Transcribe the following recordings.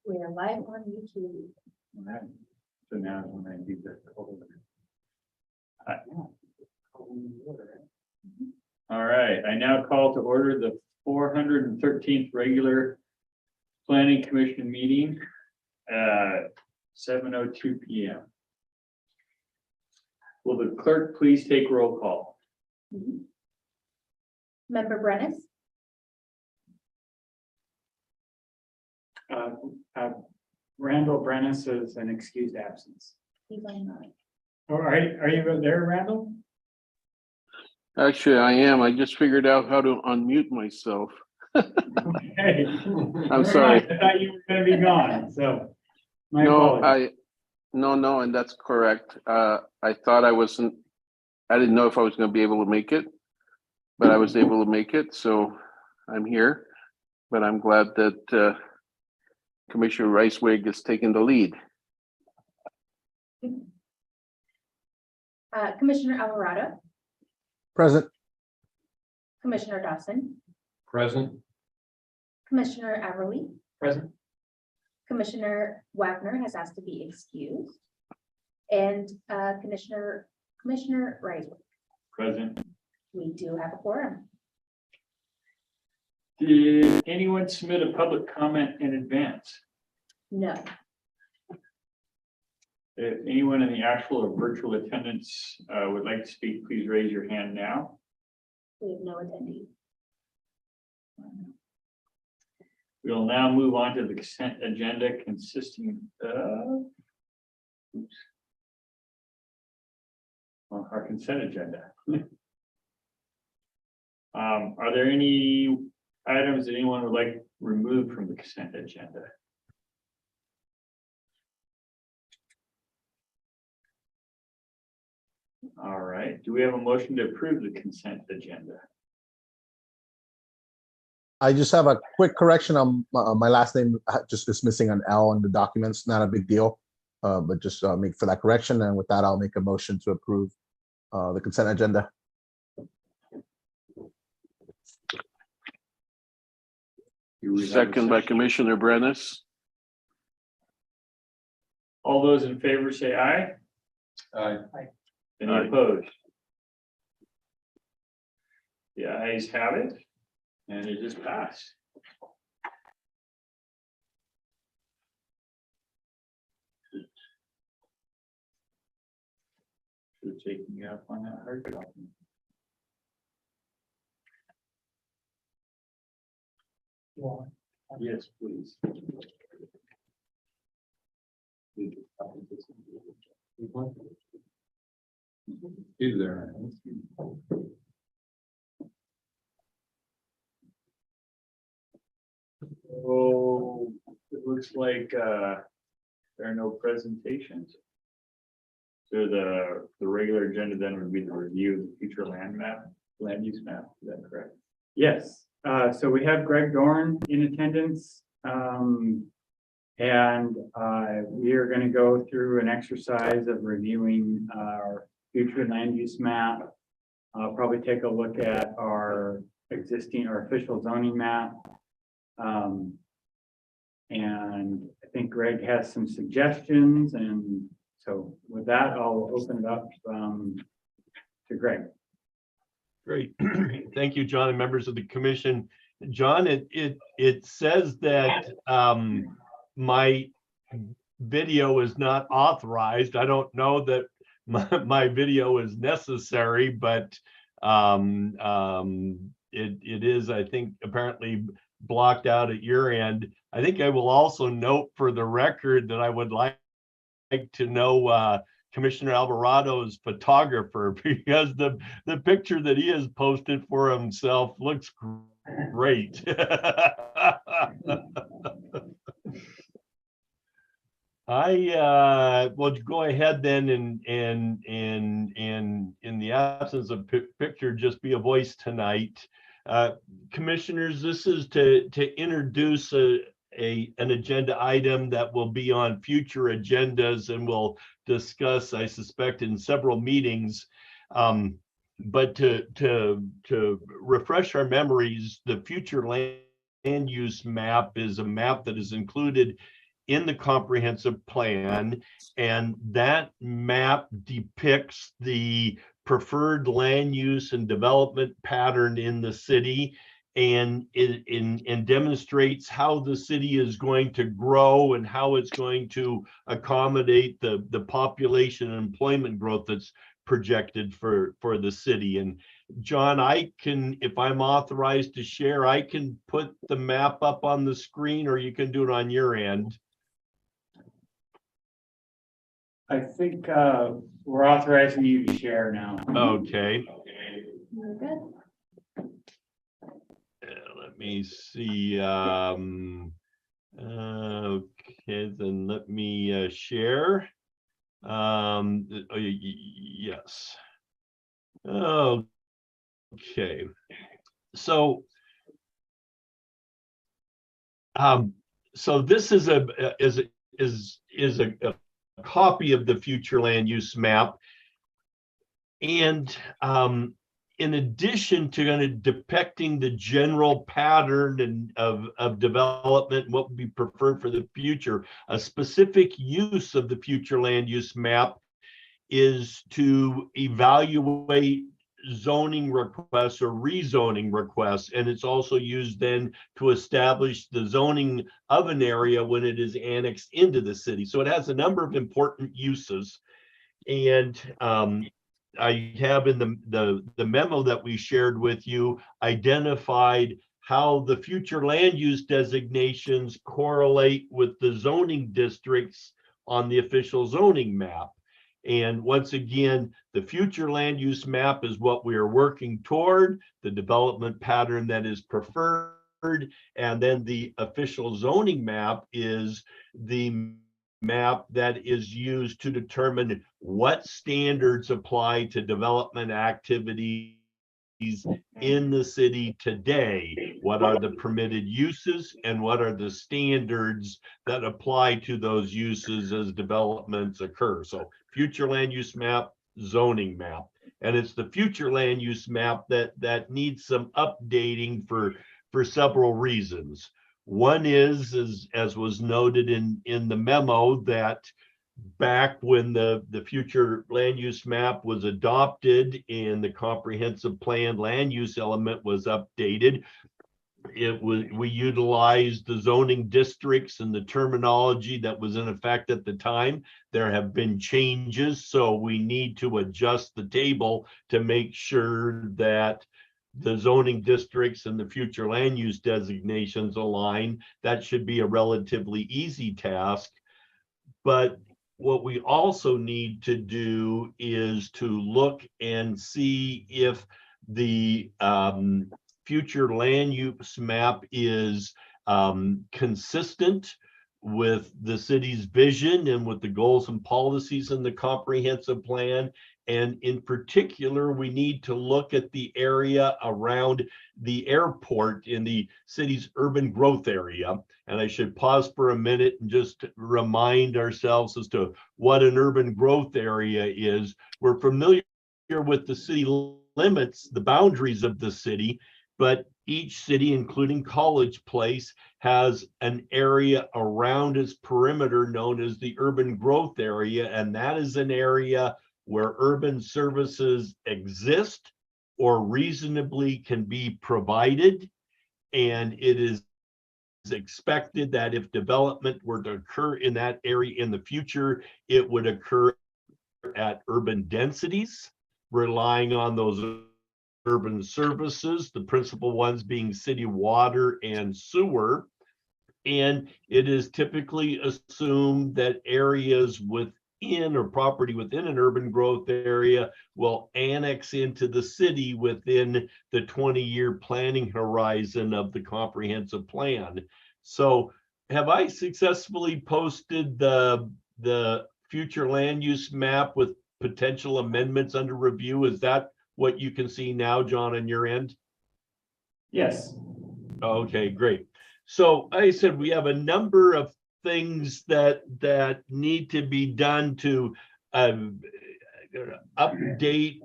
We are live on YouTube. All right. So now when I do the all right, I now call to order the 413th regular Planning Commission meeting at 7:02 p.m. Will the clerk please take roll call? Member Brennis, Randall Brennis is an excused absence. he's online. Or are you there, Randall? Actually, I am. I just figured out how to unmute myself. Okay. I'm sorry. I thought you were gonna be gone, so. My No, apologies. no, and that's correct. I thought I didn't know if I was gonna be able to make it, but I was able to make it, so I'm here. But I'm glad that Commissioner Ricewig is taking the lead. Commissioner Alvarado, Present. Commissioner Dawson, Present. Commissioner Everly, Present. Commissioner Wagner has asked to be excused, and Commissioner Reiswig. Present. We do have a quorum. Did anyone submit a public comment in advance? No. If anyone in the actual or virtual attendance would like to speak, please raise your hand now. We have no attendees. We will now move on to the consent agenda consisting of our consent agenda. Are there any items that anyone would like removed from the consent agenda? All right, do we have a motion to approve the consent agenda? I just have a quick correction on my last name. Just is missing an L in the documents. Not a big deal, but just make for that correction. And with that, I'll make a motion to approve the consent agenda. Do we have a Second by Commissioner Brennis. All those in favor say aye. Aye. Any Aye. opposed? The ayes have it, and it is passed. Should take me up on that hard copy. Yes, please. He's there. Oh, it looks like there are no presentations. So the regular agenda then would be the review of the future land use map, is that correct? Yes, so we have Greg Dorn in attendance. And we are going to go through an exercise of reviewing our future land use map. Probably take a look at our official zoning map. And I think Greg has some suggestions, and so with that, I'll open it up to Greg. Great. Thank you, John, and members of the commission. John, it says that my video is not authorized. I don't know that my video is necessary, but it is, I think, apparently blocked out at your end. I think I will also note for the record that I would like to know Commissioner Alvarado's photographer, because the picture that he has posted for himself looks great. I will go ahead then and in the absence of picture, just be a voice tonight. Commissioners, this is to introduce an agenda item that will be on future agendas and we'll discuss, I suspect, in several meetings. But to refresh our memories, the future land use map is a map that is included in the comprehensive plan. And that map depicts the preferred land use and development pattern in the city, and demonstrates how the city is going to grow and how it's going to accommodate the population and employment growth that's projected for the city. And John, I can, if I'm authorized to share, I can put the map up on the screen, or you can do it on your end. I think we're authorizing you to share now. Okay. We're good. Let me see. Okay, then let me share. Yes. Okay. So, so this is a copy of the future land use map, and in addition to kind of depicting the general pattern and of development, what would be preferred for the future, a specific use of the future land use map is to evaluate zoning requests or rezoning requests. And it's also used then to establish the zoning of an area when it is annexed into the city. So it has a number of important uses. And I have in the memo that we shared with you identified how the future land use designations correlate with the zoning districts on the official zoning map. And once again, the future land use map is what we are working toward, the development pattern that is preferred, and then the official zoning map is the map that is used to determine what standards apply to development activities in the city today. What are the permitted uses and what are the standards that apply to those uses as developments occur? So future land use map, zoning map. And it's the future land use map that needs some updating for several reasons. One is, as was noted in the memo, that back when the future land use map was adopted and the comprehensive plan land use element was updated, we utilized the zoning districts and the terminology that was in effect at the time. There have been changes, so we need to adjust the table to make sure that the zoning districts and the future land use designations align. That should be a relatively easy task. But what we also need to do is to look and see if the future land use map is consistent with the city's vision and with the goals and policies in the comprehensive plan. And in particular, we need to look at the area around the airport in the city's urban growth area. And I should pause for a minute and just remind ourselves as to what an urban growth area is. We're familiar with the city limits, the boundaries of the city, but each city, including College Place, has an area around its perimeter known as the urban growth area. And that is an area where urban services exist or reasonably can be provided. And it is expected that if development were to occur in that area in the future, it would occur at urban densities, relying on those urban services, the principal ones being city water and sewer. And it is typically assumed that areas within or property within an urban growth area will annex into the city within the 20-year planning horizon of the comprehensive plan. So have I successfully posted the future land use map with potential amendments under review? Is that what you can see now, John, on your end? Yes. Okay, great. So I said we have a number of things that need to be done to update,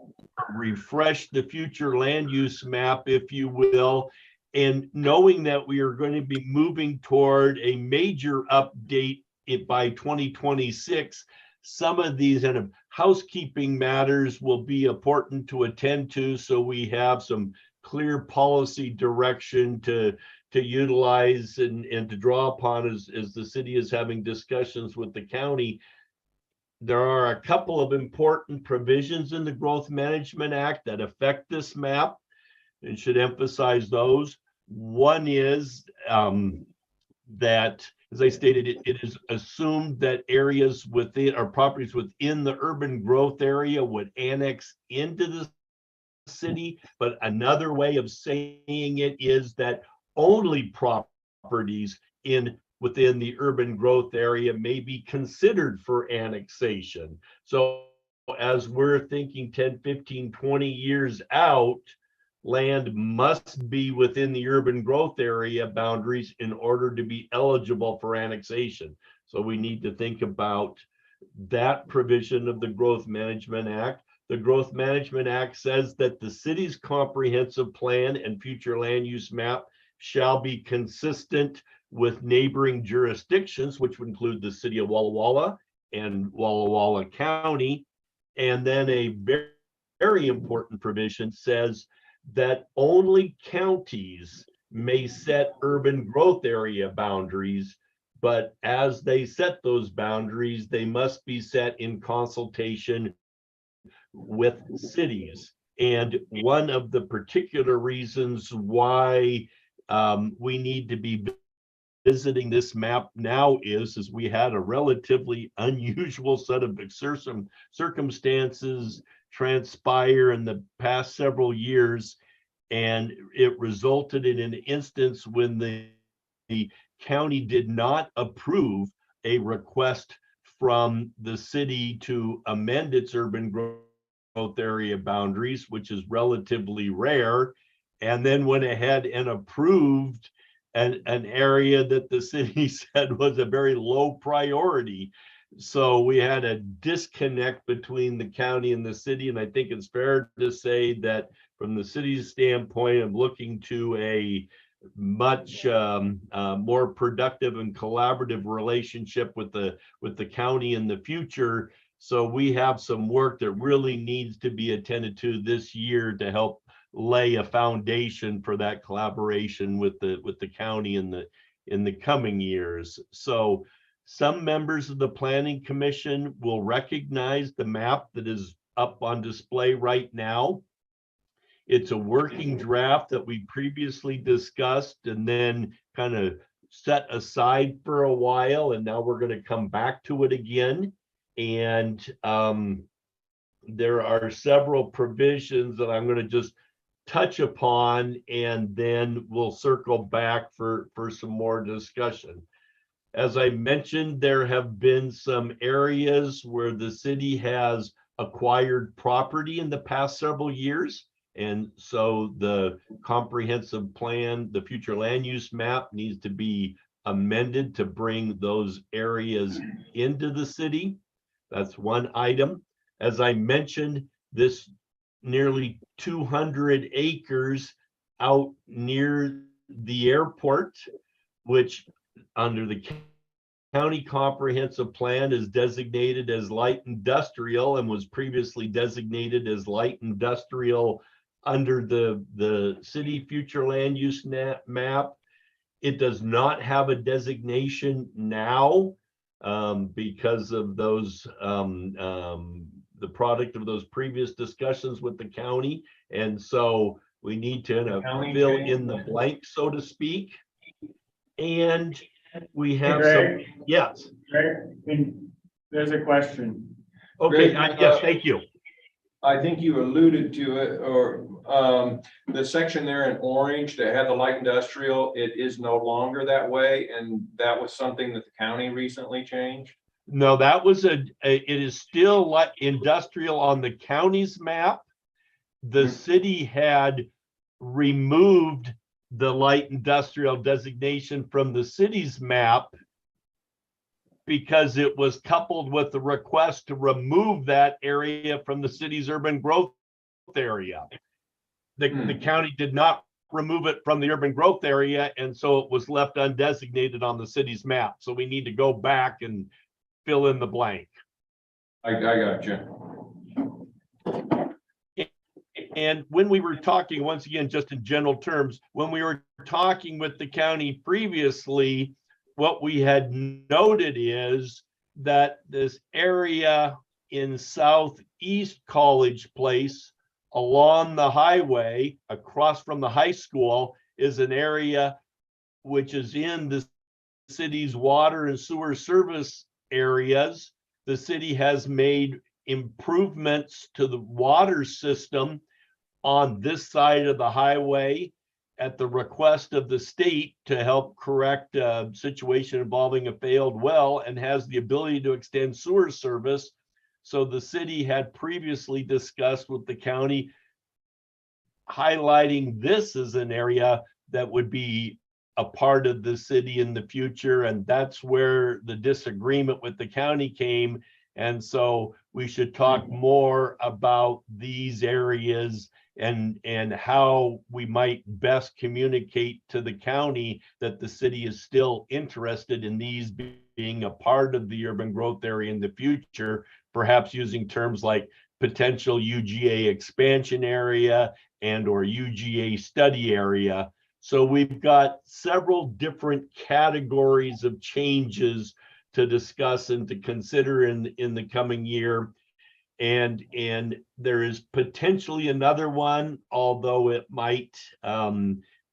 refresh the future land use map, if you will. And knowing that we are going to be moving toward a major update by 2026, some of these kind of housekeeping matters will be important to attend to, so we have some clear policy direction to utilize and to draw upon as the city is having discussions with the county. There are a couple of important provisions in the Growth Management Act that affect this map and should emphasize those. One is that, as I stated, it is assumed that areas within or properties within the urban growth area would annex into the city. But another way of saying it is that only properties within the urban growth area may be considered for annexation. So as we're thinking 10, 15, 20 years out, land must be within the urban growth area boundaries in order to be eligible for annexation. So we need to think about that provision of the Growth Management Act. The Growth Management Act says that the city's comprehensive plan and future land use map shall be consistent with neighboring jurisdictions, which would include the city of Walla Walla and Walla Walla County. And then a very, very important provision says that only counties may set urban growth area boundaries, but as they set those boundaries, they must be set in consultation with cities. And one of the particular reasons why we need to be visiting this map now is we had a relatively unusual set of circumstances transpire in the past several years, and it resulted in an instance when the county did not approve a request from the city to amend its urban growth area boundaries, which is relatively rare, and then went ahead and approved an area that the city said was a very low priority. So we had a disconnect between the county and the city, and I think it's fair to say that from the city's standpoint of looking to a much more productive and collaborative relationship with the county in the future. So we have some work that really needs to be attended to this year to help lay a foundation for that collaboration with the county in the coming years. So some members of the Planning Commission will recognize the map that is up on display right now. It's a working draft that we previously discussed and then kind of set aside for a while, and now we're going to come back to it again. And there are several provisions that I'm going to just touch upon, and then we'll circle back for some more discussion. As I mentioned, there have been some areas where the city has acquired property in the past several years. And so the comprehensive plan, the future land use map, needs to be amended to bring those areas into the city. That's one item. As I mentioned, this nearly 200 acres out near the airport, which under the county comprehensive plan is designated as light industrial and was previously designated as light industrial under the city future land use map. It does not have a designation now because of those the product of those previous discussions with the county. And so we need to fill in the blank, so to speak. And we have some, yes. Greg, there's a question. Okay, Greg, yes, thank you. I think you alluded to it, or the section there in orange that had the light industrial, it is no longer that way, and that was something that the county recently changed. No, that was it is still light industrial on the county's map. The city had removed the light industrial designation from the city's map because it was coupled with the request to remove that area from the city's urban growth area. The county did not remove it from the urban growth area, and so it was left undesignated on the city's map. So we need to go back and fill in the blank. I got you. And when we were talking, once again, just in general terms, when we were talking with the county previously, what we had noted is that this area in Southeast College Place along the highway across from the high school is an area which is in the city's water and sewer service areas. The city has made improvements to the water system on this side of the highway at the request of the state to help correct a situation involving a failed well, and has the ability to extend sewer service. So the city had previously discussed with the county highlighting this as an area that would be a part of the city in the future. And that's where the disagreement with the county came. And so we should talk more about these areas and how we might best communicate to the county that the city is still interested in these being a part of the urban growth area in the future, perhaps using terms like potential UGA expansion area and or UGA study area. So we've got several different categories of changes to discuss and to consider in the coming year. And there is potentially another one, although it might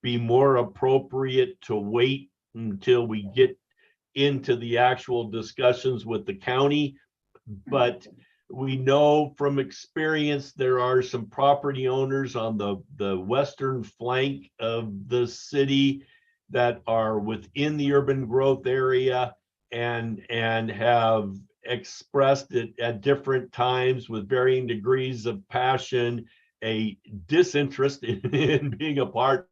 be more appropriate to wait until we get into the actual discussions with the county. But we know from experience there are some property owners on the western flank of the city that are within the urban growth area and have expressed it at different times with varying degrees of passion, a disinterest in being a part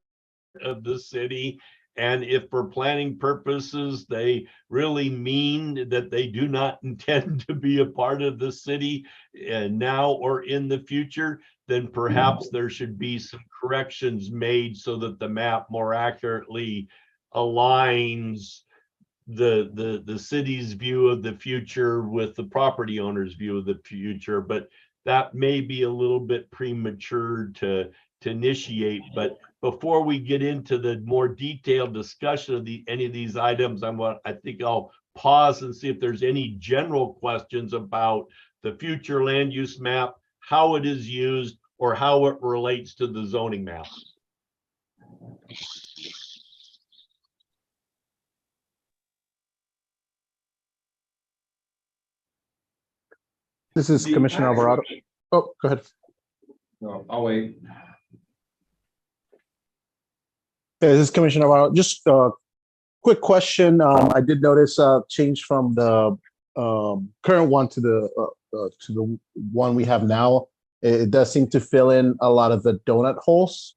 of the city. And if for planning purposes, they really mean that they do not intend to be a part of the city now or in the future, then perhaps there should be some corrections made so that the map more accurately aligns the city's view of the future with the property owner's view of the future. But that may be a little bit premature to initiate. But before we get into the more detailed discussion of any of these items, I think I'll pause and see if there's any general questions about the future land use map, how it is used, or how it relates to the zoning map. This is The Commissioner actual- Alvarado. Oh, go ahead. No, I'll wait. Yeah, this is Commissioner Alvarado. Just a quick question. I did notice a change from the current one to the one we have now. It does seem to fill in a lot of the donut holes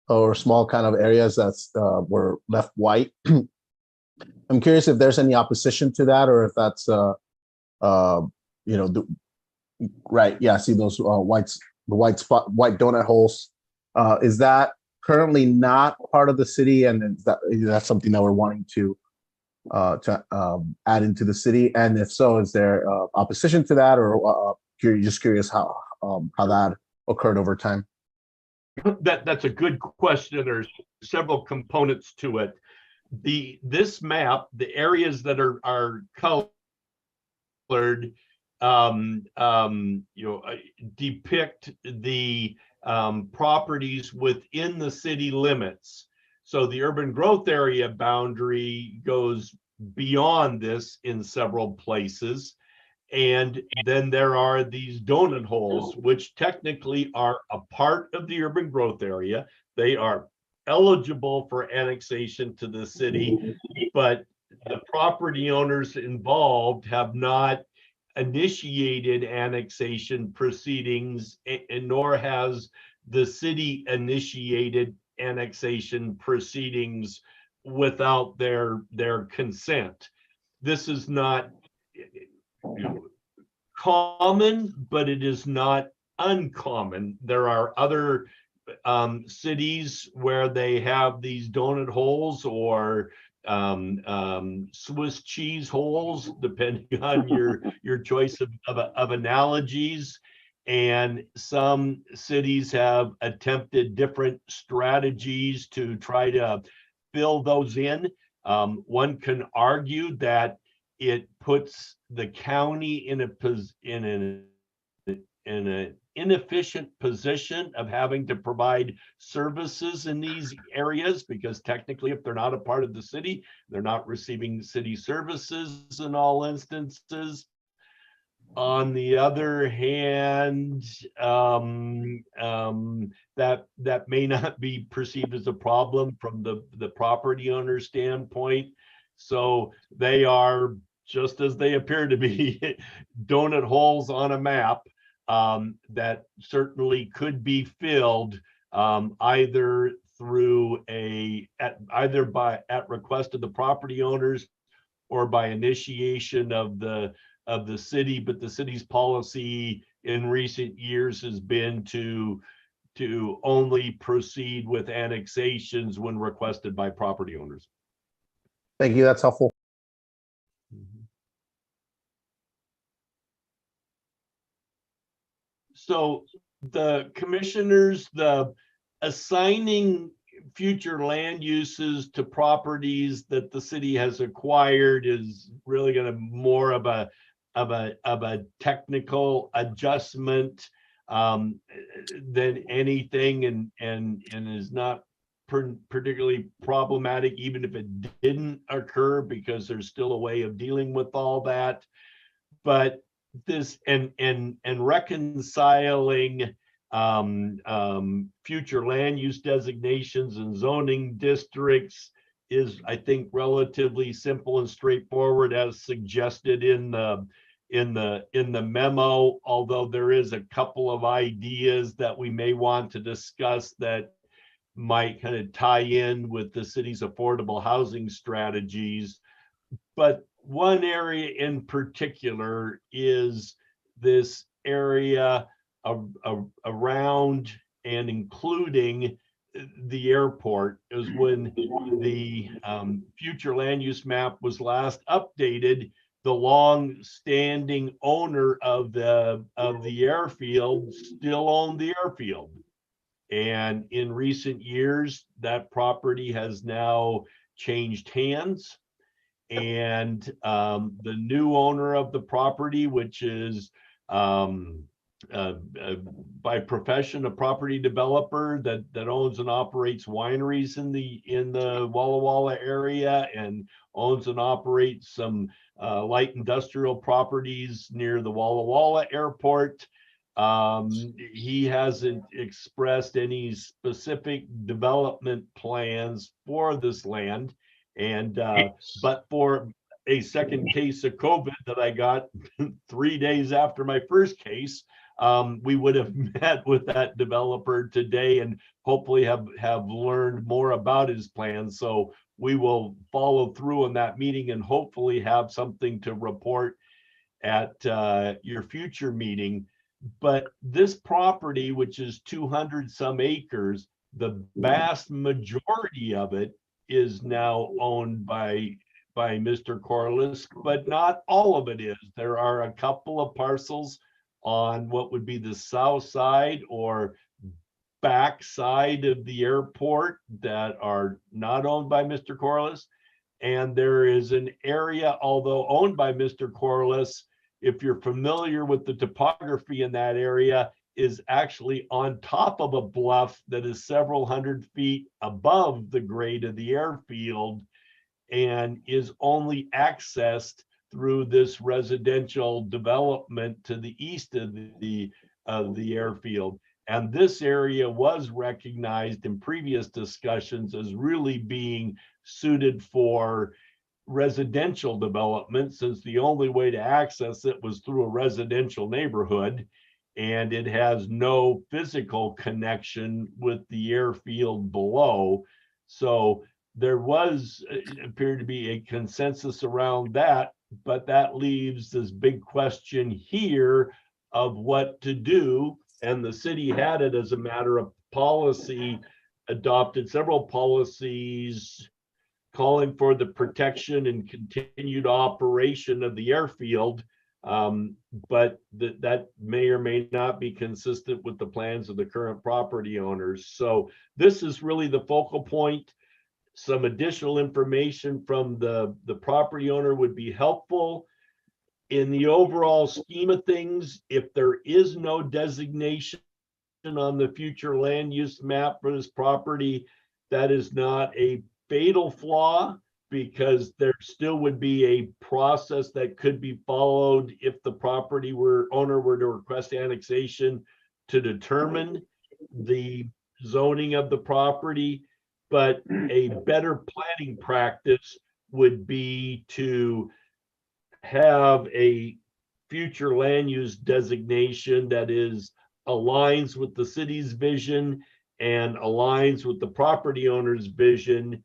or small kind of areas that's were left white. I'm curious if there's any opposition to that, or if that's you know, right? Yeah, I see those the white white donut holes. Is that currently not part of the city, and that's something that we're wanting to add into the city? And if so, is there opposition to that, or just curious how that occurred over time? That's a good question. There's several components to it. This map, the areas that are colored, depict the properties within the city limits. So the urban growth area boundary goes beyond this in several places. And then there are these donut holes, which technically are a part of the urban growth area. They are eligible for annexation to the city, but the property owners involved have not initiated annexation proceedings, and nor has the city initiated annexation proceedings without their consent. This is not common, but it is not uncommon. There are other cities where they have these donut holes or Swiss cheese holes, depending on your choice of analogies. And some cities have attempted different strategies to try to fill those in. One can argue that it puts the county in an inefficient position of having to provide services in these areas, because technically, if they're not a part of the city, they're not receiving city services in all instances. On the other hand, that may not be perceived as a problem from the property owner standpoint. So they are, just as they appear to be, donut holes on a map that certainly could be filled either through at request of the property owners or by initiation of the city. But the city's policy in recent years has been to only proceed with annexations when requested by property owners. Thank you. That's helpful. So the commissioners, the assigning future land uses to properties that the city has acquired is really going to more of a technical adjustment than anything, and is not particularly problematic, even if it didn't occur, because there's still a way of dealing with all that. But this and reconciling future land use designations and zoning districts is, I think, relatively simple and straightforward, as suggested in the memo, although there is a couple of ideas that we may want to discuss that might kind of tie in with the city's affordable housing strategies. But one area in particular is this area around and including the airport. It was when the future land use map was last updated, the long-standing owner of the airfield still owned the airfield. And in recent years, that property has now changed hands. And the new owner of the property, which is by profession a property developer that owns and operates wineries in the Walla Walla area, and owns and operates some light industrial properties near the Walla Walla airport. He hasn't expressed any specific development plans for this land. And but for a second case of COVID that I got 3 days after my first case, we would have met with that developer today and hopefully have learned more about his plans. So we will follow through on that meeting and hopefully have something to report at your future meeting. But this property, which is 200 some acres, the vast majority of it is now owned by Mr. Corliss, but not all of it is. There are a couple of parcels on what would be the south side or back side of the airport that are not owned by Mr. Corliss. And there is an area, although owned by Mr. Corliss, if you're familiar with the topography in that area, is actually on top of a bluff that is several hundred feet above the grade of the airfield, and is only accessed through this residential development to the east of the airfield. And this area was recognized in previous discussions as really being suited for residential development, since the only way to access it was through a residential neighborhood, and it has no physical connection with the airfield below. So there appeared to be a consensus around that, but that leaves this big question here of what to do. And the city had it as a matter of policy adopted several policies calling for the protection and continued operation of the airfield. But that may or may not be consistent with the plans of the current property owners. So this is really the focal point. Some additional information from the property owner would be helpful. In the overall scheme of things, if there is no designation on the future land use map for this property, that is not a fatal flaw, because there still would be a process that could be followed if the owner were to request annexation to determine the zoning of the property. But a better planning practice would be to have a future land use designation that aligns with the city's vision and aligns with the property owner's vision,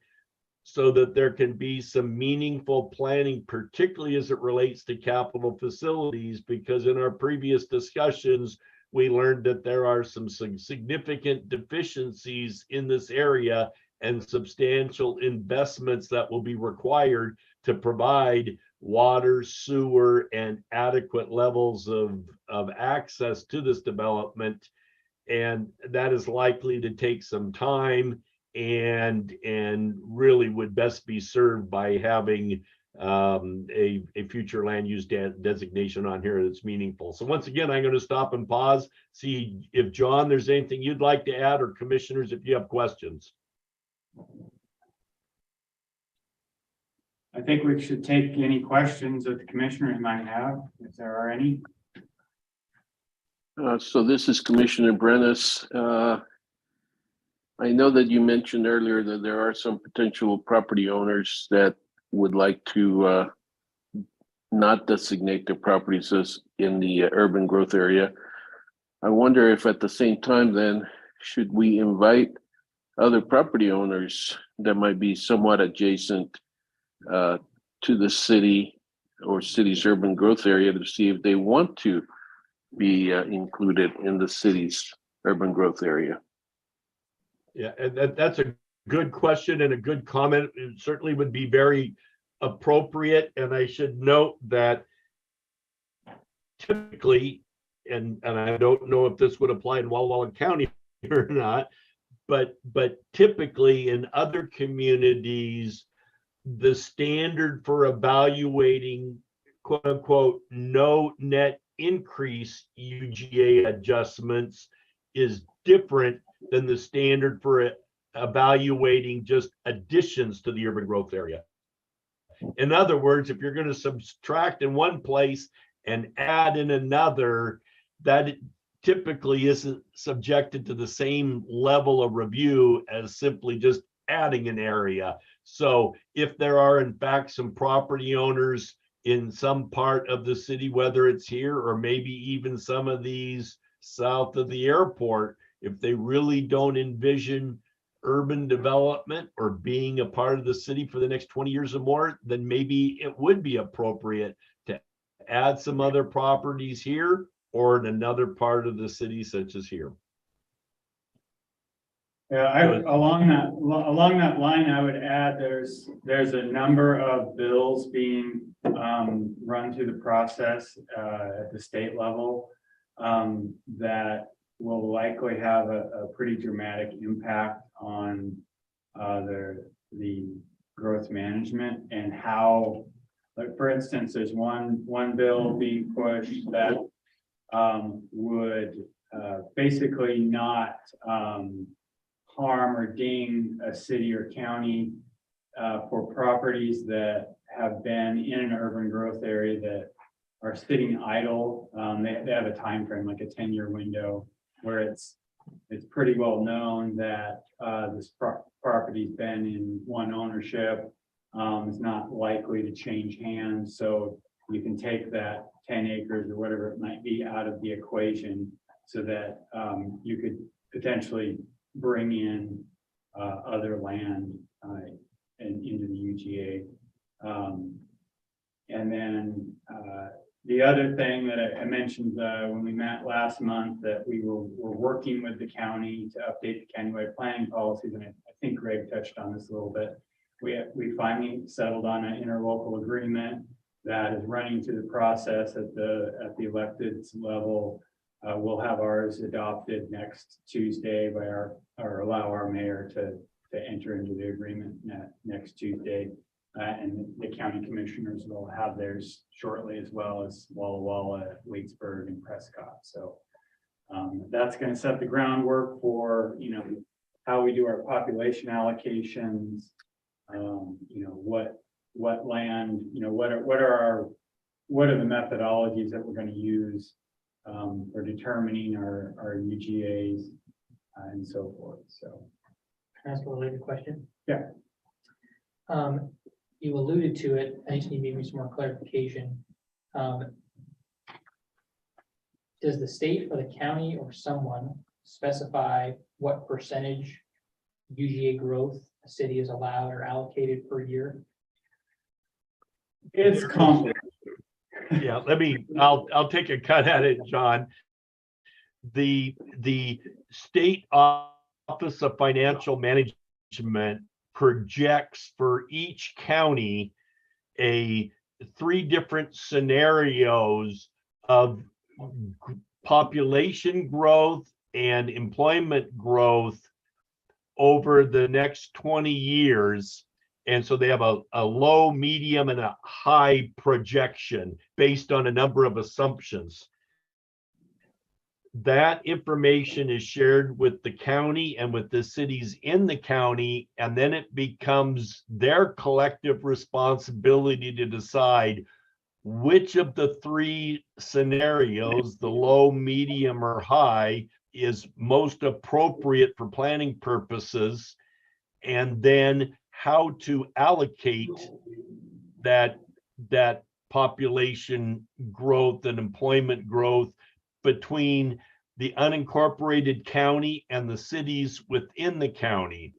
so that there can be some meaningful planning, particularly as it relates to capital facilities, because in our previous discussions, we learned that there are some significant deficiencies in this area and substantial investments that will be required to provide water, sewer, and adequate levels of access to this development. And that is likely to take some time, and really would best be served by having a future land use designation on here that's meaningful. So once again, I'm going to stop and pause, see if John, there's anything you'd like to add, or commissioners, if you have questions. I think we should take any questions that the commissioners might have, if there are any. So this is Commissioner Brenes. I know that you mentioned earlier that there are some potential property owners that would like to not designate their properties as in the urban growth area. I wonder if at the same time then, should we invite other property owners that might be somewhat adjacent to the city or city's urban growth area to see if they want to be included in the city's urban growth area? Yeah, and that's a good question and a good comment. It certainly would be very appropriate. And I should note that typically, and I don't know if this would apply in Walla Walla County or not, but typically in other communities, the standard for evaluating quote unquote no net increase UGA adjustments is different than the standard for evaluating just additions to the urban growth area. In other words, if you're going to subtract in one place and add in another, that typically isn't subjected to the same level of review as simply just adding an area. So if there are in fact some property owners in some part of the city, whether it's here or maybe even some of these south of the airport, if they really don't envision urban development or being a part of the city for the next 20 years or more, then maybe it would be appropriate to add some other properties here or in another part of the city, such as here. Yeah, along that line, I would add there's a number of bills being run through the process at the state level that will likely have a pretty dramatic impact on the growth management and how, like for instance, there's one bill being pushed that would basically not harm or ding a city or county for properties that have been in an urban growth area that are sitting idle. They have a time frame, like a 10-year window, where it's pretty well known that this property's been in one ownership. It's not likely to change hands, so you can take that 10 acres or whatever it might be out of the equation, so that you could potentially bring in other land and into the UGA. And then The other thing that I mentioned when we met last month, that we're working with the county to update the countywide planning policies, and I think Greg touched on this a little bit. We finally settled on an interlocal agreement that is running through the process at the elected level. We'll have ours adopted next Tuesday by or allow our mayor to enter into the agreement next Tuesday. And the county commissioners will have theirs shortly, as well as Walla Walla, Leesburg, and Prescott. So that's going to set the groundwork for, how we do our population allocations. What land, what are the methodologies that we're going to use for determining our UGAs and so forth. So. Can I ask a related question? Yeah. You alluded to it. I just need maybe some more clarification. Does the state or the county or someone specify what percentage UGA growth a city is allowed or allocated per year? It's complicated. Yeah, I'll take a cut at it, John. The State Office of Financial Management projects for each county 3 different scenarios of population growth and employment growth over the next 20 years. And so they have a low, medium, and a high projection based on a number of assumptions. That information is shared with the county and with the cities in the county, and then it becomes their collective responsibility to decide which of the 3 scenarios, the low, medium, or high, is most appropriate for planning purposes, and then how to allocate that population growth and employment growth between the unincorporated county and the cities within the county.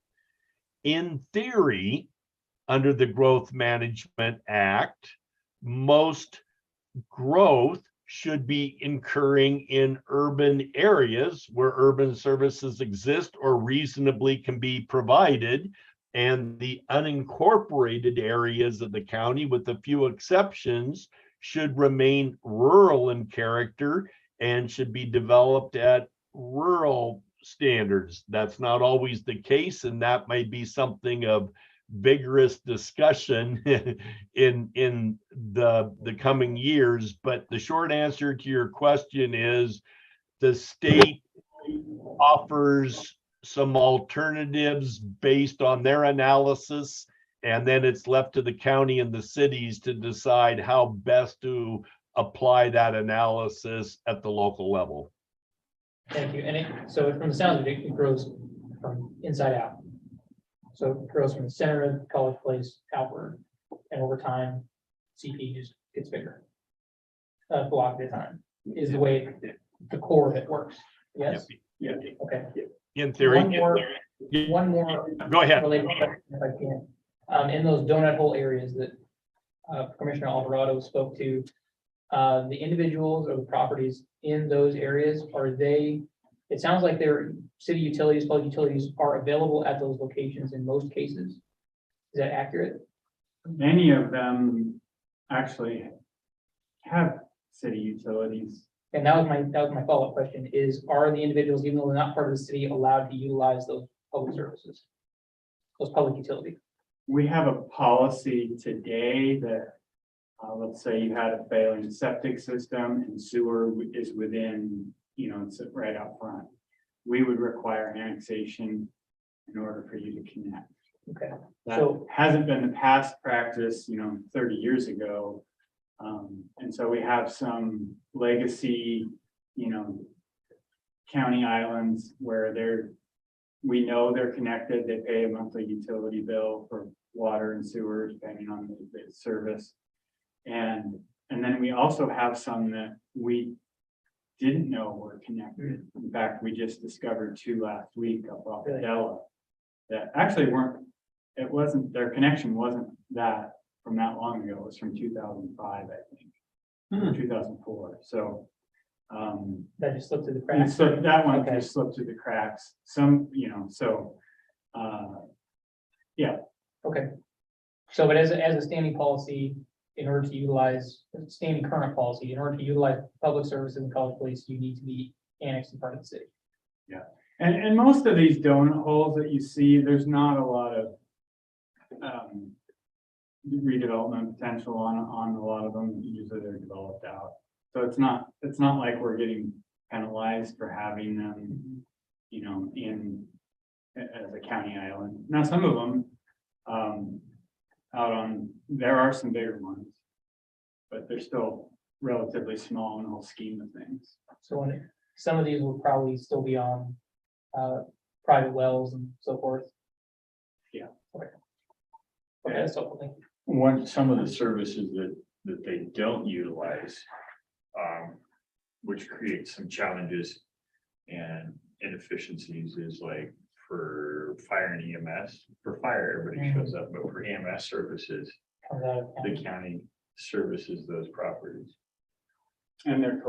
In theory, under the Growth Management Act, most growth should be occurring in urban areas where urban services exist or reasonably can be provided, and the unincorporated areas of the county, with a few exceptions, should remain rural in character and should be developed at rural standards. That's not always the case, and that might be something of vigorous discussion in the coming years. But the short answer to your question is the state offers some alternatives based on their analysis, and then it's left to the county and the cities to decide how best to apply that analysis at the local level. Thank you. And so from the sound of it, it grows from inside out. So it grows from the center of College Place outward, and over time, CP just gets bigger. A block at a time is the way the core of it works. Yes? Yeah. Okay. In theory. One more Go ahead. related question, if I can. In those donut hole areas that Commissioner Alvarado spoke to, the individuals or the properties in those areas, it sounds like their city utilities, public utilities are available at those locations in most cases. Is that accurate? Many of them actually have city utilities. And that was my follow-up question are the individuals, even though they're not part of the city, allowed to utilize those public services? Those public utilities? We have a policy today that, let's say you had a failing septic system and sewer is within, it's right out front. We would require annexation in order for you to connect. Okay. That So- hasn't been the past practice, 30 years ago. And so we have some legacy, county islands where we know they're connected. They pay a monthly utility bill for water and sewer, depending on the service. And then we also have some that we didn't know were connected. In fact, we just discovered 2 last week up off of Really? Della that actually their connection wasn't that from that long ago. It was from 2005, I think. Hmm. 2004, so. That just slipped through the And cracks. so that one Okay. just slipped through the cracks, some, so. Okay. So, but as a standing policy, in order to utilize, standing current policy, in order to utilize public services in College Place, you need to be annexed and part of the city. And most of these donut holes that you see, there's not a lot of. Redevelopment potential on a lot of them, usually they're developed out. So it's not like we're getting penalized for having them, in as a county island. Now, some of them, there are some bigger ones, but they're still relatively small in the whole scheme of things. So when, some of these will probably still be on, private wells and so forth. Yeah. Okay. Okay, that's helpful, thank you. Some of the services that they don't utilize, which creates some challenges and inefficiencies, is like for fire and EMS. For fire, everybody shows up, but for EMS services, Comes out of the county. county services those properties. And they're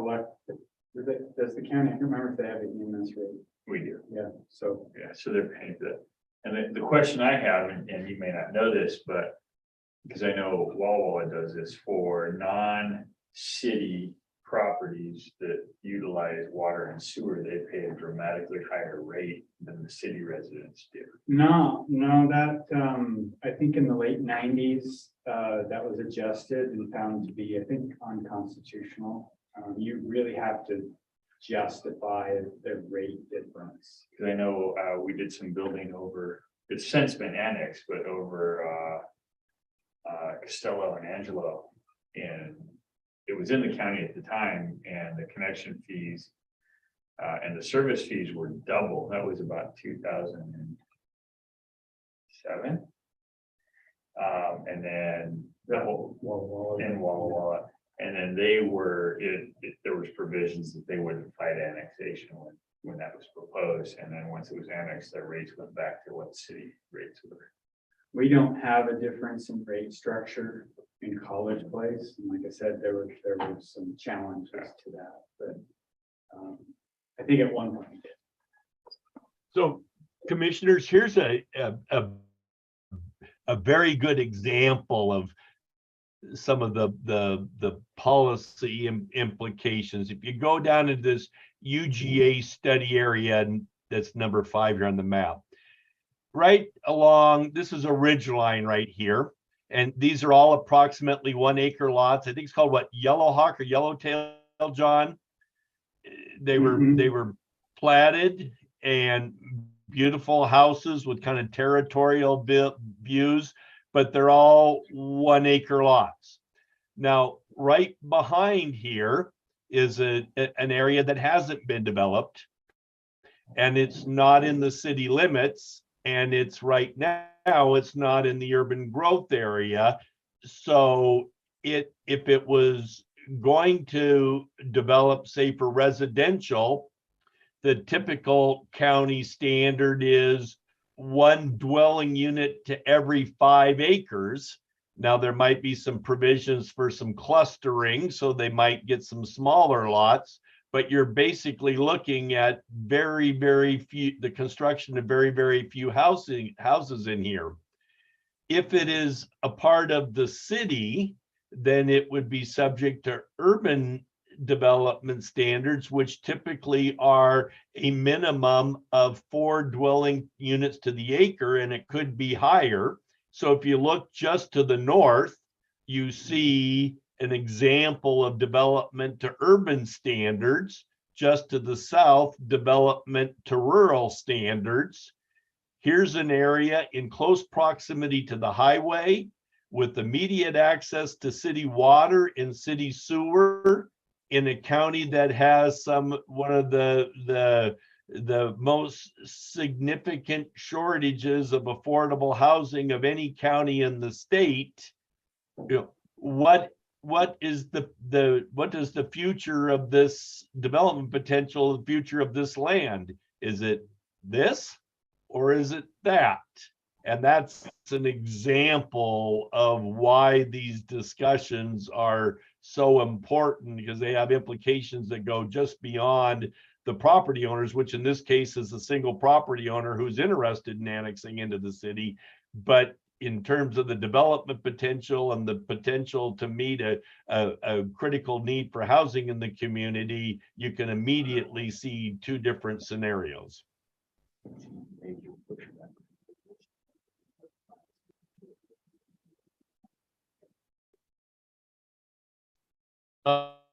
does the county, I can't remember if they have an EMS rate. We do. Yeah, so. Yeah, so they're paying for that. And the question I have, and you may not know this, but because I know Walla Walla does this for non-city properties that utilize water and sewer, they pay a dramatically higher rate than the city residents do. No, that, I think in the late 90s, that was adjusted and found to be, I think, unconstitutional. You really have to justify the rate difference. Because I know we did some building over, it's since been annexed, but over Costello and Angelo. And it was in the county at the time, and the connection fees and the service fees were double. That was about 2007. And then the whole in Walla Walla, and then there was provisions that they wouldn't fight annexation when that was proposed. And then once it was annexed, their rates went back to what city rates were. We don't have a difference in rate structure in College Place. And like I said, there were some challenges to that, but I think at one point we did. So commissioners, here's a very good example of some of the policy implications. If you go down into this UGA study area, and that's number 5 here on the map, right along, this is a ridge line right here. And these are all approximately 1 acre lots. I think it's called what, Yellowhawk or Yellowtail, John? They were platted, and beautiful houses with kind of territorial views, but they're all 1 acre lots. Now, right behind here is an area that hasn't been developed, and it's not in the city limits, and it's right now, it's not in the urban growth area. So if it was going to develop, say, for residential, the typical county standard is 1 dwelling unit to every 5 acres. Now, there might be some provisions for some clustering, so they might get some smaller lots, but you're basically looking at very, very few, the construction of very, very few houses in here. If it is a part of the city, then it would be subject to urban development standards, which typically are a minimum of 4 dwelling units to the acre, and it could be higher. So if you look just to the north, you see an example of development to urban standards. Just to the south, development to rural standards. Here's an area in close proximity to the highway with immediate access to city water and city sewer in a county that has one of the most significant shortages of affordable housing of any county in the state. What does the future of this development potential, the future of this land? Is it this or is it that? And that's an example of why these discussions are so important because they have implications that go just beyond the property owners, which in this case is a single property owner who's interested in annexing into the city. But in terms of the development potential and the potential to meet a critical need for housing in the community, you can immediately see two different scenarios.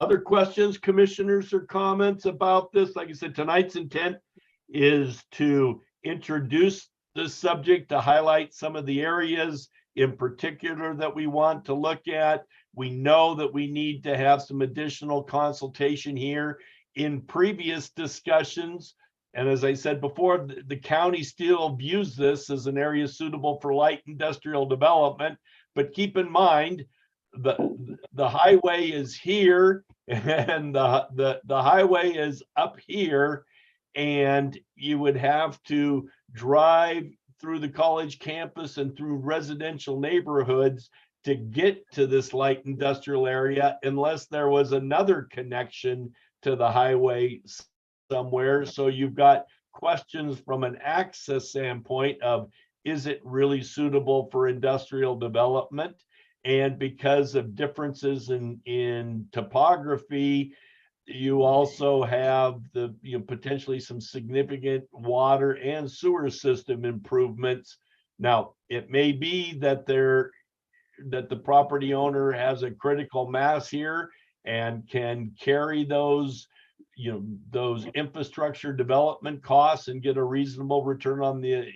Other questions, commissioners, or comments about this? Like I said, tonight's intent is to introduce the subject, to highlight some of the areas in particular that we want to look at. We know that we need to have some additional consultation here. In previous discussions, and as I said before, the county still views this as an area suitable for light industrial development. But keep in mind, the highway is here and the highway is up here, and you would have to drive through the college campus and through residential neighborhoods to get to this light industrial area unless there was another connection to the highway somewhere. So you've got questions from an access standpoint of, is it really suitable for industrial development? And because of differences in topography, you also have potentially some significant water and sewer system improvements. Now, it may be that the property owner has a critical mass here and can carry those infrastructure development costs and get a reasonable return on the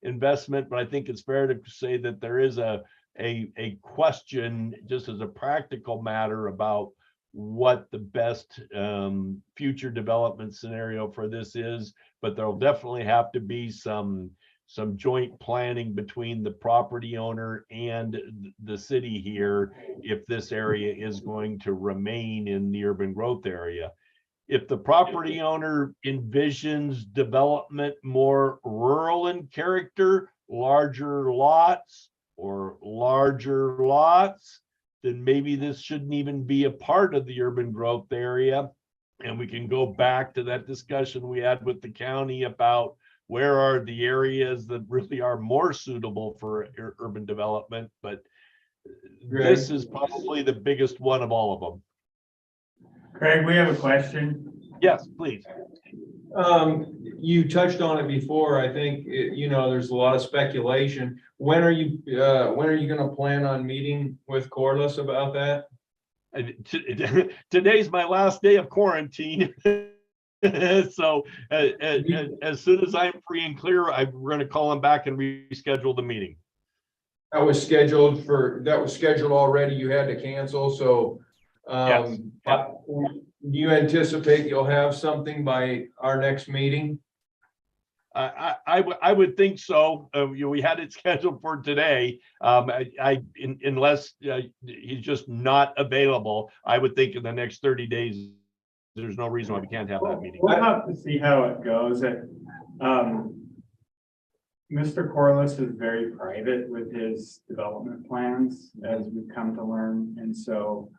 investment. But I think it's fair to say that there is a question, just as a practical matter, about what the best future development scenario for this is. But there'll definitely have to be some joint planning between the property owner and the city here if this area is going to remain in the urban growth area. If the property owner envisions development more rural in character, larger lots, then maybe this shouldn't even be a part of the urban growth area. And we can go back to that discussion we had with the county about where are the areas that really are more suitable for urban development. But this is probably the biggest one of all of them. Craig, we have a question. Yes, please. You touched on it before. I think, there's a lot of speculation. When are you gonna plan on meeting with Corliss about that? Today's my last day of quarantine. So as soon as I'm free and clear, we're going to call him back and reschedule the meeting. That was scheduled already. You had to cancel, so. Yes. Do you anticipate you'll have something by our next meeting? I would think so. We had it scheduled for today. Unless he's just not available, I would think in the next 30 days, there's no reason why we can't have that meeting. We'll have to see how it goes. Mr. Corliss is very private with his development plans, as we've come to learn. And so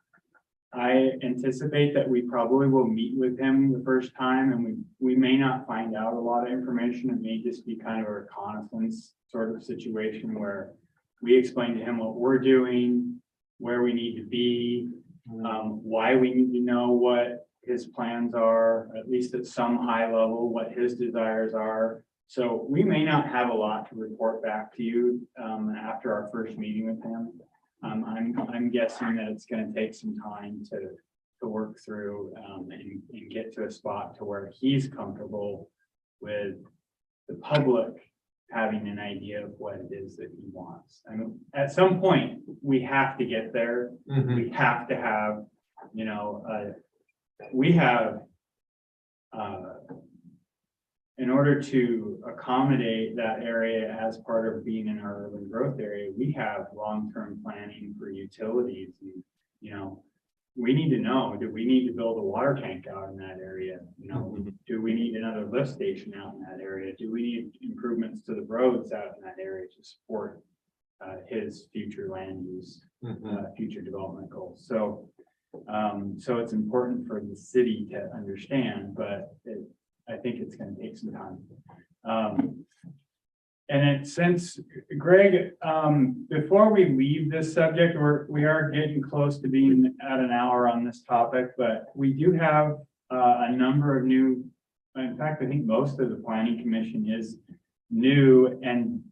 I anticipate that we probably will meet with him the first time, and we may not find out a lot of information. It may just be kind of a reconnaissance sort of situation where we explain to him what we're doing, where we need to be, why we need to know what his plans are, at least at some high level, what his desires are. So we may not have a lot to report back to you after our first meeting with him. I'm guessing that it's going to take some time to work through and get to a spot to where he's comfortable with the public having an idea of what it is that he wants. I mean, at some point we have to get there. We have to have, we have, in order to accommodate that area as part of being in our urban growth area, we have long-term planning for utilities. And, we need to know, do we need to build a water tank out in that area? Do we need another lift station out in that area? Do we need improvements to the roads out in that area to support his future land use, future development goals? So So it's important for the city to understand, but I think it's gonna take some time. Since Greg, before we leave this subject, we are getting close to being at an hour on this topic, but we do have a number of new, in fact, I think most of the planning commission is new and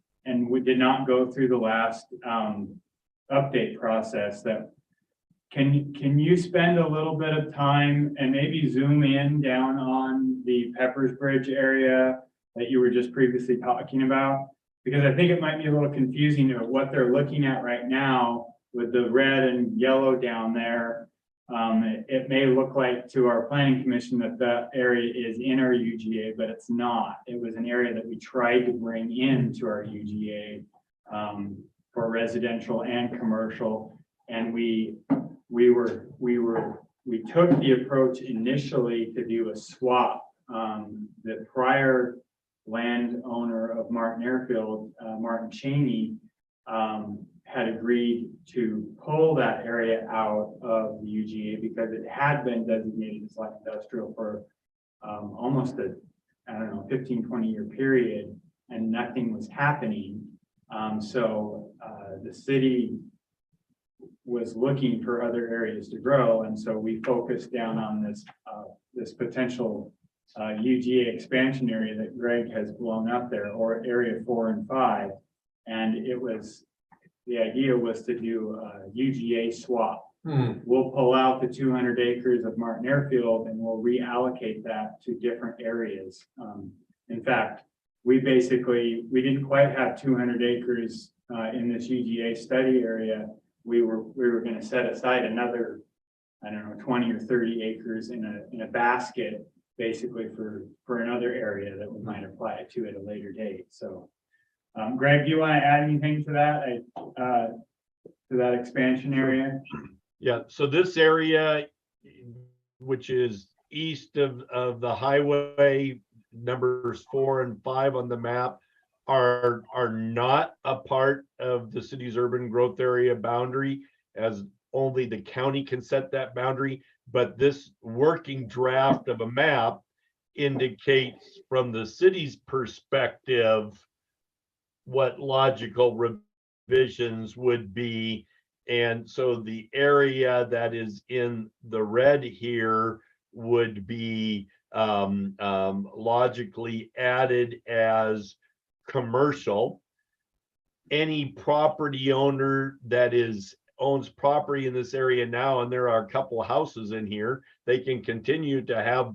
we did not go through the last update process. That can you spend a little bit of time and maybe zoom in down on the Peppers Bridge area that you were just previously talking about? Because I think it might be a little confusing to what they're looking at right now with the red and yellow down there. It may look like to our planning commission that that area is in our UGA, but it's not. It was an area that we tried to bring into our UGA for residential and commercial. And we took the approach initially to do a swap. The prior landowner of Martin Airfield, Martin Cheney, had agreed to pull that area out of the UGA because it had been designated as light industrial for almost a, 15, 20-year period, and nothing was happening. So the city was looking for other areas to grow, and so we focused down on this potential UGA expansion area that Greg has blown up there, or area 4 and 5. And the idea was to do a UGA swap. We'll pull out the 200 acres of Martin Airfield and we'll reallocate that to different areas. In fact, we didn't quite have 200 acres in this UGA study area. We were going to set aside another, 20 or 30 acres in a basket, basically for another area that we might apply it to at a later date. So, Greg, do you want to add anything to that, to that expansion area? Yeah, so this area, which is east of the highway, numbers 4 and 5 on the map, are not a part of the city's urban growth area boundary, as only the county can set that boundary. But this working draft of a map indicates from the city's perspective what logical revisions would be. And so the area that is in the red here would be logically added as commercial. Any property owner that owns property in this area now, and there are a couple of houses in here, they can continue to have,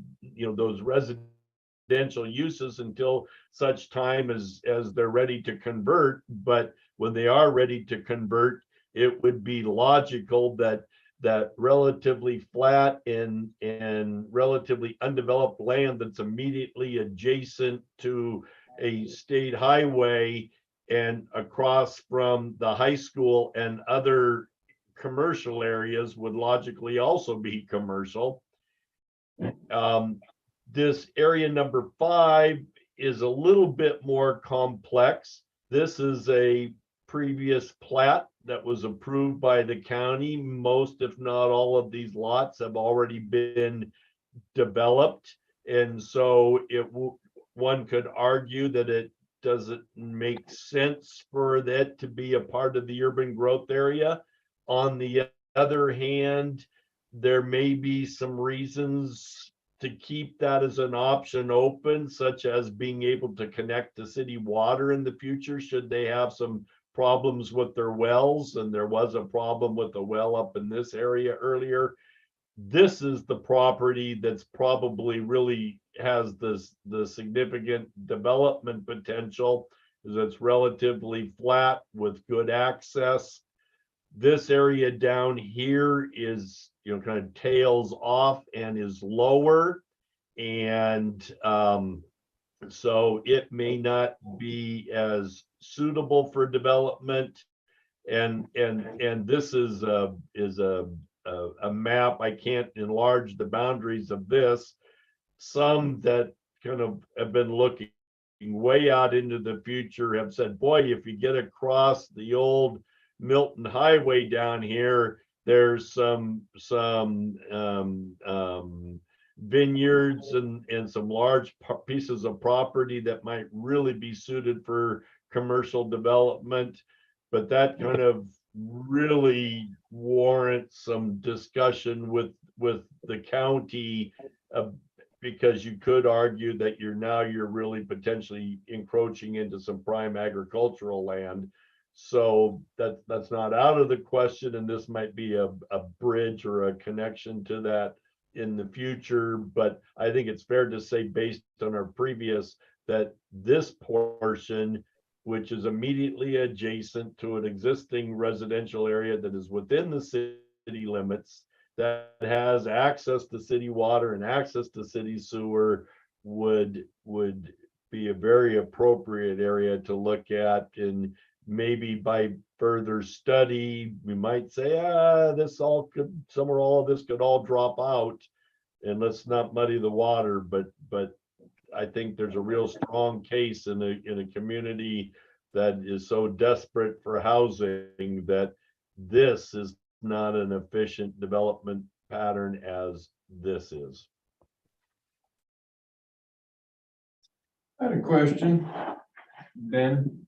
those residential uses until such time as they're ready to convert. But when they are ready to convert, it would be logical that relatively flat and relatively undeveloped land that's immediately adjacent to a state highway and across from the high school and other commercial areas would logically also be commercial. This area number 5 is a little bit more complex. This is a previous plat that was approved by the county. Most, if not all, of these lots have already been developed. And so one could argue that it doesn't make sense for that to be a part of the urban growth area. On the other hand, there may be some reasons to keep that as an option open, such as being able to connect to city water in the future should they have some problems with their wells. And there was a problem with the well up in this area earlier. This is the property that's probably really has the significant development potential, because it's relatively flat with good access. This area down here is, kind of tails off and is lower. And so it may not be as suitable for development. And this is a map. I can't enlarge the boundaries of this. Some that kind of have been looking way out into the future have said, boy, if you get across the old Milton Highway down here, there's some vineyards and some large pieces of property that might really be suited for commercial development. But that kind of really warrants some discussion with the county, because you could argue that you're really potentially encroaching into some prime agricultural land. So that's not out of the question, and this might be a bridge or a connection to that in the future. But I think it's fair to say, based on our previous, that this portion, which is immediately adjacent to an existing residential area that is within the city limits, that has access to city water and access to city sewer, would be a very appropriate area to look at. And maybe by further study, we might say, this all could, some or all of this could all drop out, and let's not muddy the water. But I think there's a real strong case in a community that is so desperate for housing that this is not an efficient development pattern as this is. I had a question, Ben.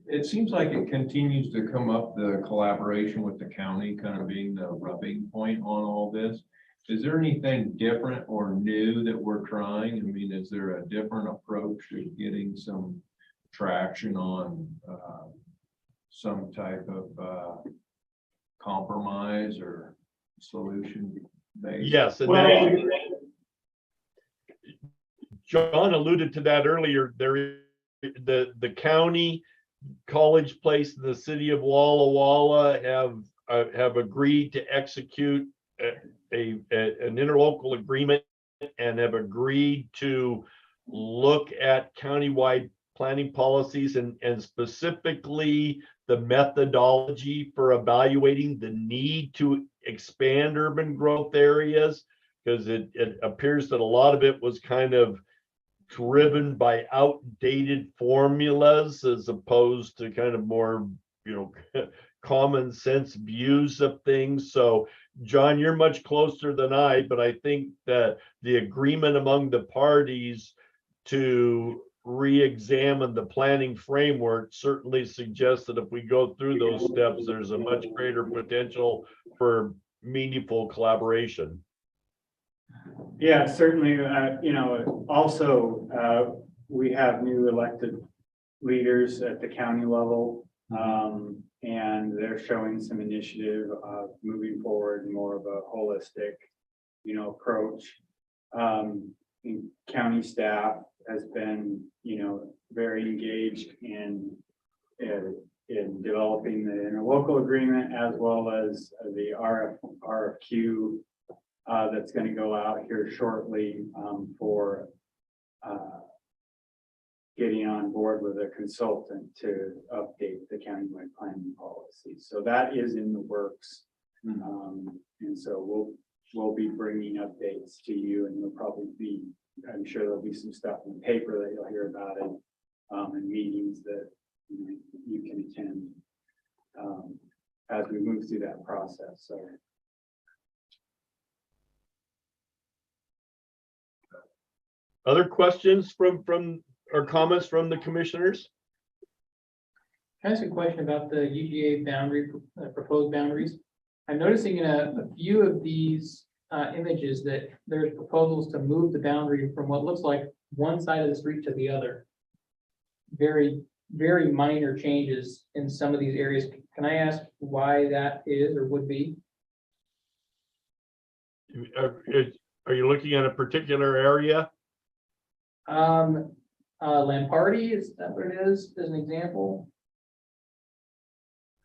It seems like it continues to come up, the collaboration with the county kind of being the rubbing point on all this. Is there anything different or new that we're trying? I mean, is there a different approach to getting some traction on some type of compromise or solution based? Yes, and John alluded to that earlier. The county, College Place, and the city of Walla Walla have agreed to execute an interlocal agreement, and have agreed to look at countywide planning policies and specifically the methodology for evaluating the need to expand urban growth areas, because it appears that a lot of it was kind of driven by outdated formulas as opposed to kind of more, common sense views of things. So John, you're much closer than I, but I think that the agreement among the parties to re-examine the planning framework certainly suggests that if we go through those steps, there's a much greater potential for meaningful collaboration. Yeah, certainly, also, we have new elected leaders at the county level. And they're showing some initiative of moving forward more of a holistic, approach. And county staff has been, very engaged in developing the interlocal agreement, as well as the RFQ that's going to go out here shortly for getting on board with a consultant to update the countywide planning policy. So that is in the works. And so we'll be bringing updates to you, and there'll probably be, I'm sure there'll be some stuff in the paper that you'll hear about it, and meetings that you can attend as we move through that process. So. Other questions from or comments from the commissioners? Can I ask a question about the UGA boundary, proposed boundaries? I'm noticing in a few of these images that there's proposals to move the boundary from what looks like one side of the street to the other. Very, very minor changes in some of these areas. Can I ask why that is or would be? Are you looking at a particular area? Lamparty, is that what it is, as an example?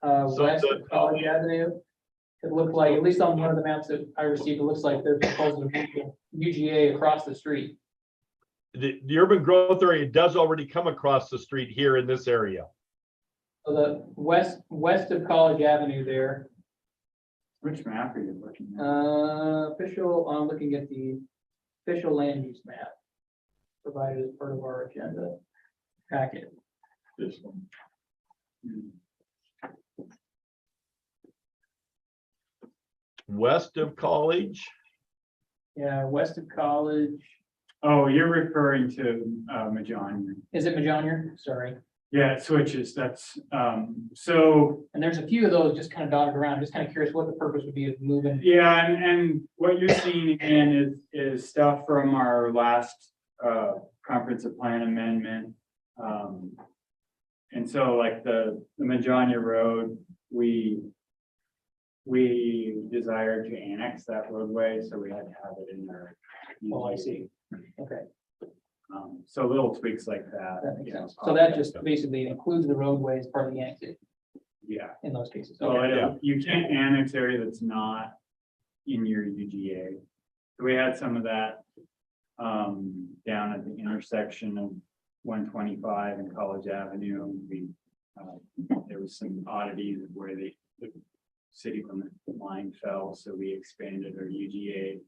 So West of College Avenue. It looked like, at least on one of the maps that I received, it looks like they're proposing to move UGA across the street. The urban growth area does already come across the street here in this area. So the west of College Avenue there, Which map are you looking at? I'm looking at the official land use map provided as part of our agenda packet. This one. west of College. Yeah, west of College. Oh, you're referring to, Majonier. Is it Majonier? Sorry. Yeah, it switches. That's, so, And there's a few of those just kind of dotted around. Just kind of curious what the purpose would be of moving. yeah, and what you're seeing again is stuff from our last, comprehensive plan amendment. And so like the Majonier Road, we desired to annex that roadway, so we had to have it in our. Oh, I see. Okay, So little tweaks like that. that makes you know, sense. So that just basically includes the roadway as part of the annexation Yeah, in those cases. so Okay. you can't annex area that's not in your UGA. So we had some of that down at the intersection of 125 and College Avenue. There was some oddities of where the city limit line fell, so we expanded our UGA.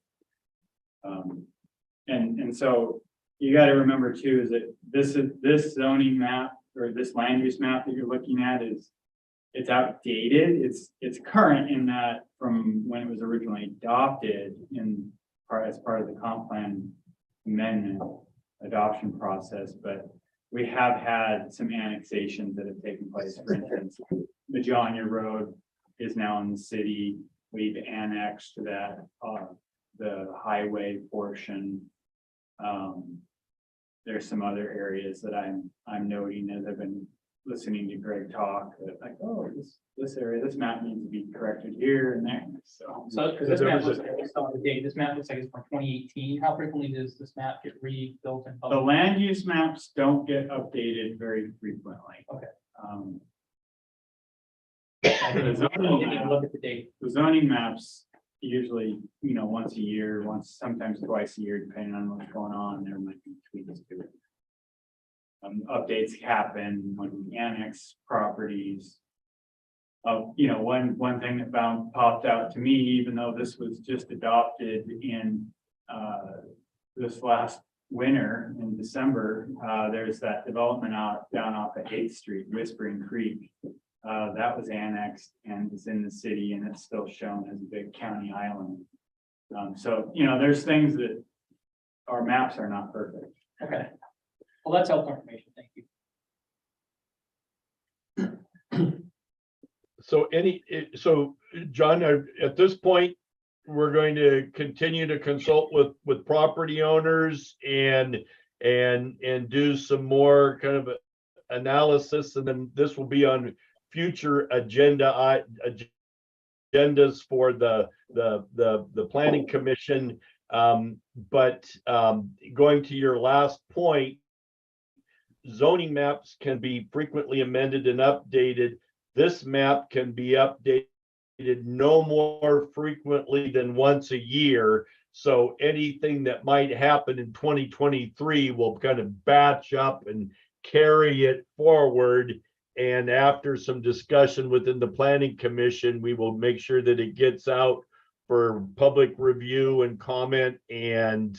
And so you got to remember too, is that this zoning map or this land use map that you're looking at it's outdated. It's current in that from when it was originally adopted as part of the comp plan amendment adoption process, but we have had some annexations that have taken place. For instance, Majonier Road is now in the city. We've annexed that, the highway portion. There's some other areas that I'm noting as I've been listening to Greg talk, that like, oh, this area, this map needs to be corrected here and there, so. So, because this map looks like it's on the date, this map looks like it's from 2018. How frequently does this map get rebuilt and The published? land use maps don't get updated very frequently. Okay. The I didn't even look at the date. zoning maps usually, once a year, sometimes twice a year, depending on what's going on, there might be tweaks to it. Updates happen when we annex properties. One thing that popped out to me, even though this was just adopted in this last winter in December, there's that development down off of 8th Street, Whispering Creek. That was annexed and is in the city, and it's still shown as a big county island. So, there's things that our maps are not perfect. Okay. Well, that's helpful information. Thank you. So John, at this point, we're going to continue to consult with property owners and do some more kind of analysis, and then this will be on future agendas for the planning commission. But going to your last point, zoning maps can be frequently amended and updated. This map can be updated no more frequently than once a year. So anything that might happen in 2023 will kind of batch up and carry it forward. And after some discussion within the planning commission, we will make sure that it gets out for public review and comment and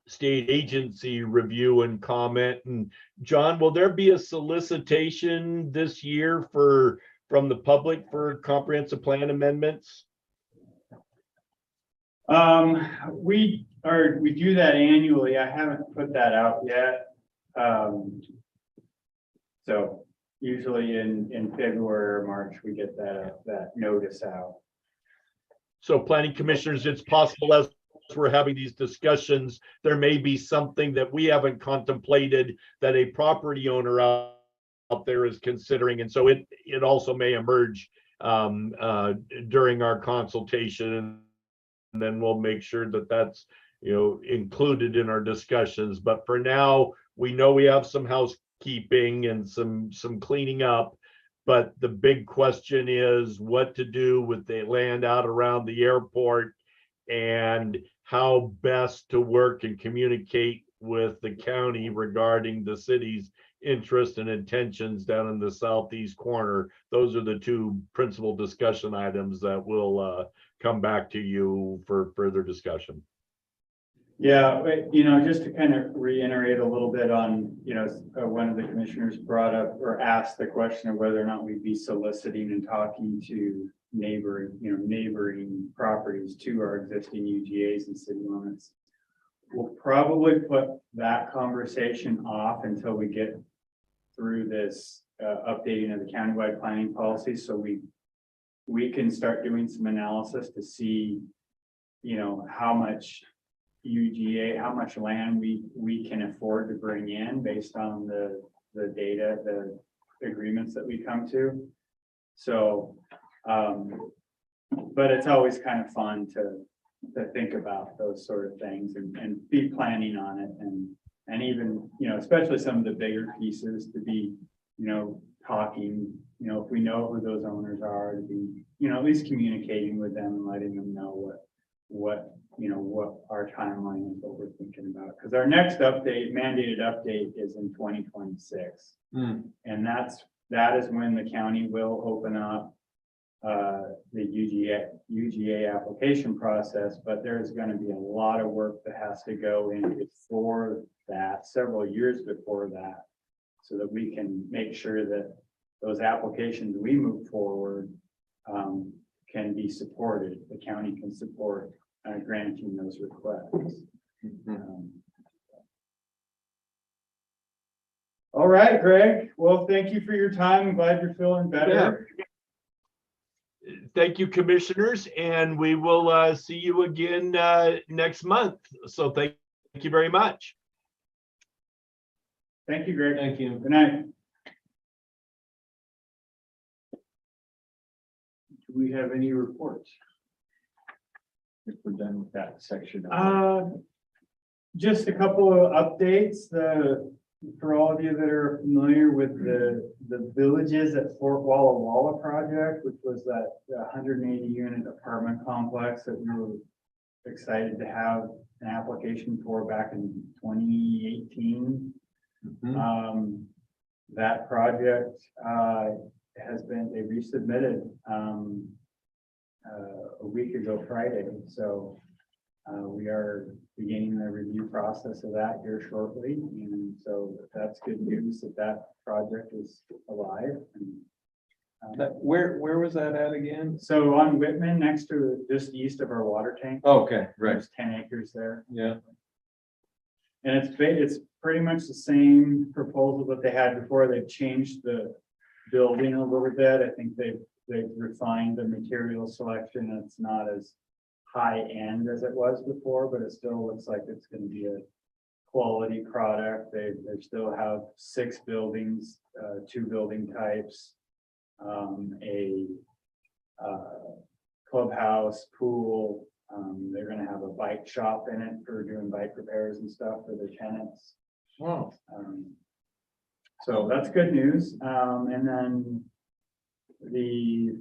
state agency review and comment. And John, will there be a solicitation this year from the public for comprehensive plan amendments? We do that annually. I haven't put that out yet. So usually in February or March, we get that notice out. So planning commissioners, it's possible as we're having these discussions, there may be something that we haven't contemplated that a property owner out there is considering. And so it also may emerge during our consultation, and then we'll make sure that that's included in our discussions. But for now, we know we have some housekeeping and some cleaning up. But the big question is what to do with the land out around the airport and how best to work and communicate with the county regarding the city's interest and intentions down in the southeast corner. Those are the two principal discussion items that will come back to you for further discussion. Yeah, just to kind of reiterate a little bit on, one of the commissioners brought up or asked the question of whether or not we'd be soliciting and talking to neighboring properties to our existing UGAs and city limits. We'll probably put that conversation off until we get through this updating of the countywide planning policy, so we can start doing some analysis to see, how much UGA, how much land we can afford to bring in based on the data, the agreements that we come to. So, but it's always kind of fun to think about those sort of things and be planning on it and even, especially some of the bigger pieces to be, talking, if we know who those owners are, to be, at least communicating with them and letting them know what our timeline is, what we're thinking about. Because our next mandated update is in 2026. And that is when the county will open up the UGA application process, but there's going to be a lot of work that has to go in before that, several years before that, so that we can make sure that those applications we move forward can be supported. The county can support granting those requests. All right, Greg. Well, thank you for your time. I'm glad you're feeling better. Thank you, commissioners, and we will see you again next month. So thank you very much. Thank you, Greg. Thank you. Good night. Do we have any reports? If we're done with that section. Just a couple of updates. For all of you that are familiar with the Villages at Fort Walla Walla project, which was that 180 unit apartment complex that we were excited to have an application for back in 2018. That project they resubmitted a week ago Friday. So we are beginning the review process of that here shortly. And so that's good news that project is alive. And, Where was that at again? so on Whitman, next to just east of our water tank. Okay, right. There's 10 acres there. Yeah. And it's pretty much the same proposal that they had before. They've changed the building a little bit. I think they've refined the material selection. It's not as high end as it was before, but it still looks like it's going to be a quality product. They still have 6 buildings, 2 building types, a clubhouse, pool. They're going to have a bike shop in it for doing bike repairs and stuff for their tenants. Wow. So that's good news. And then the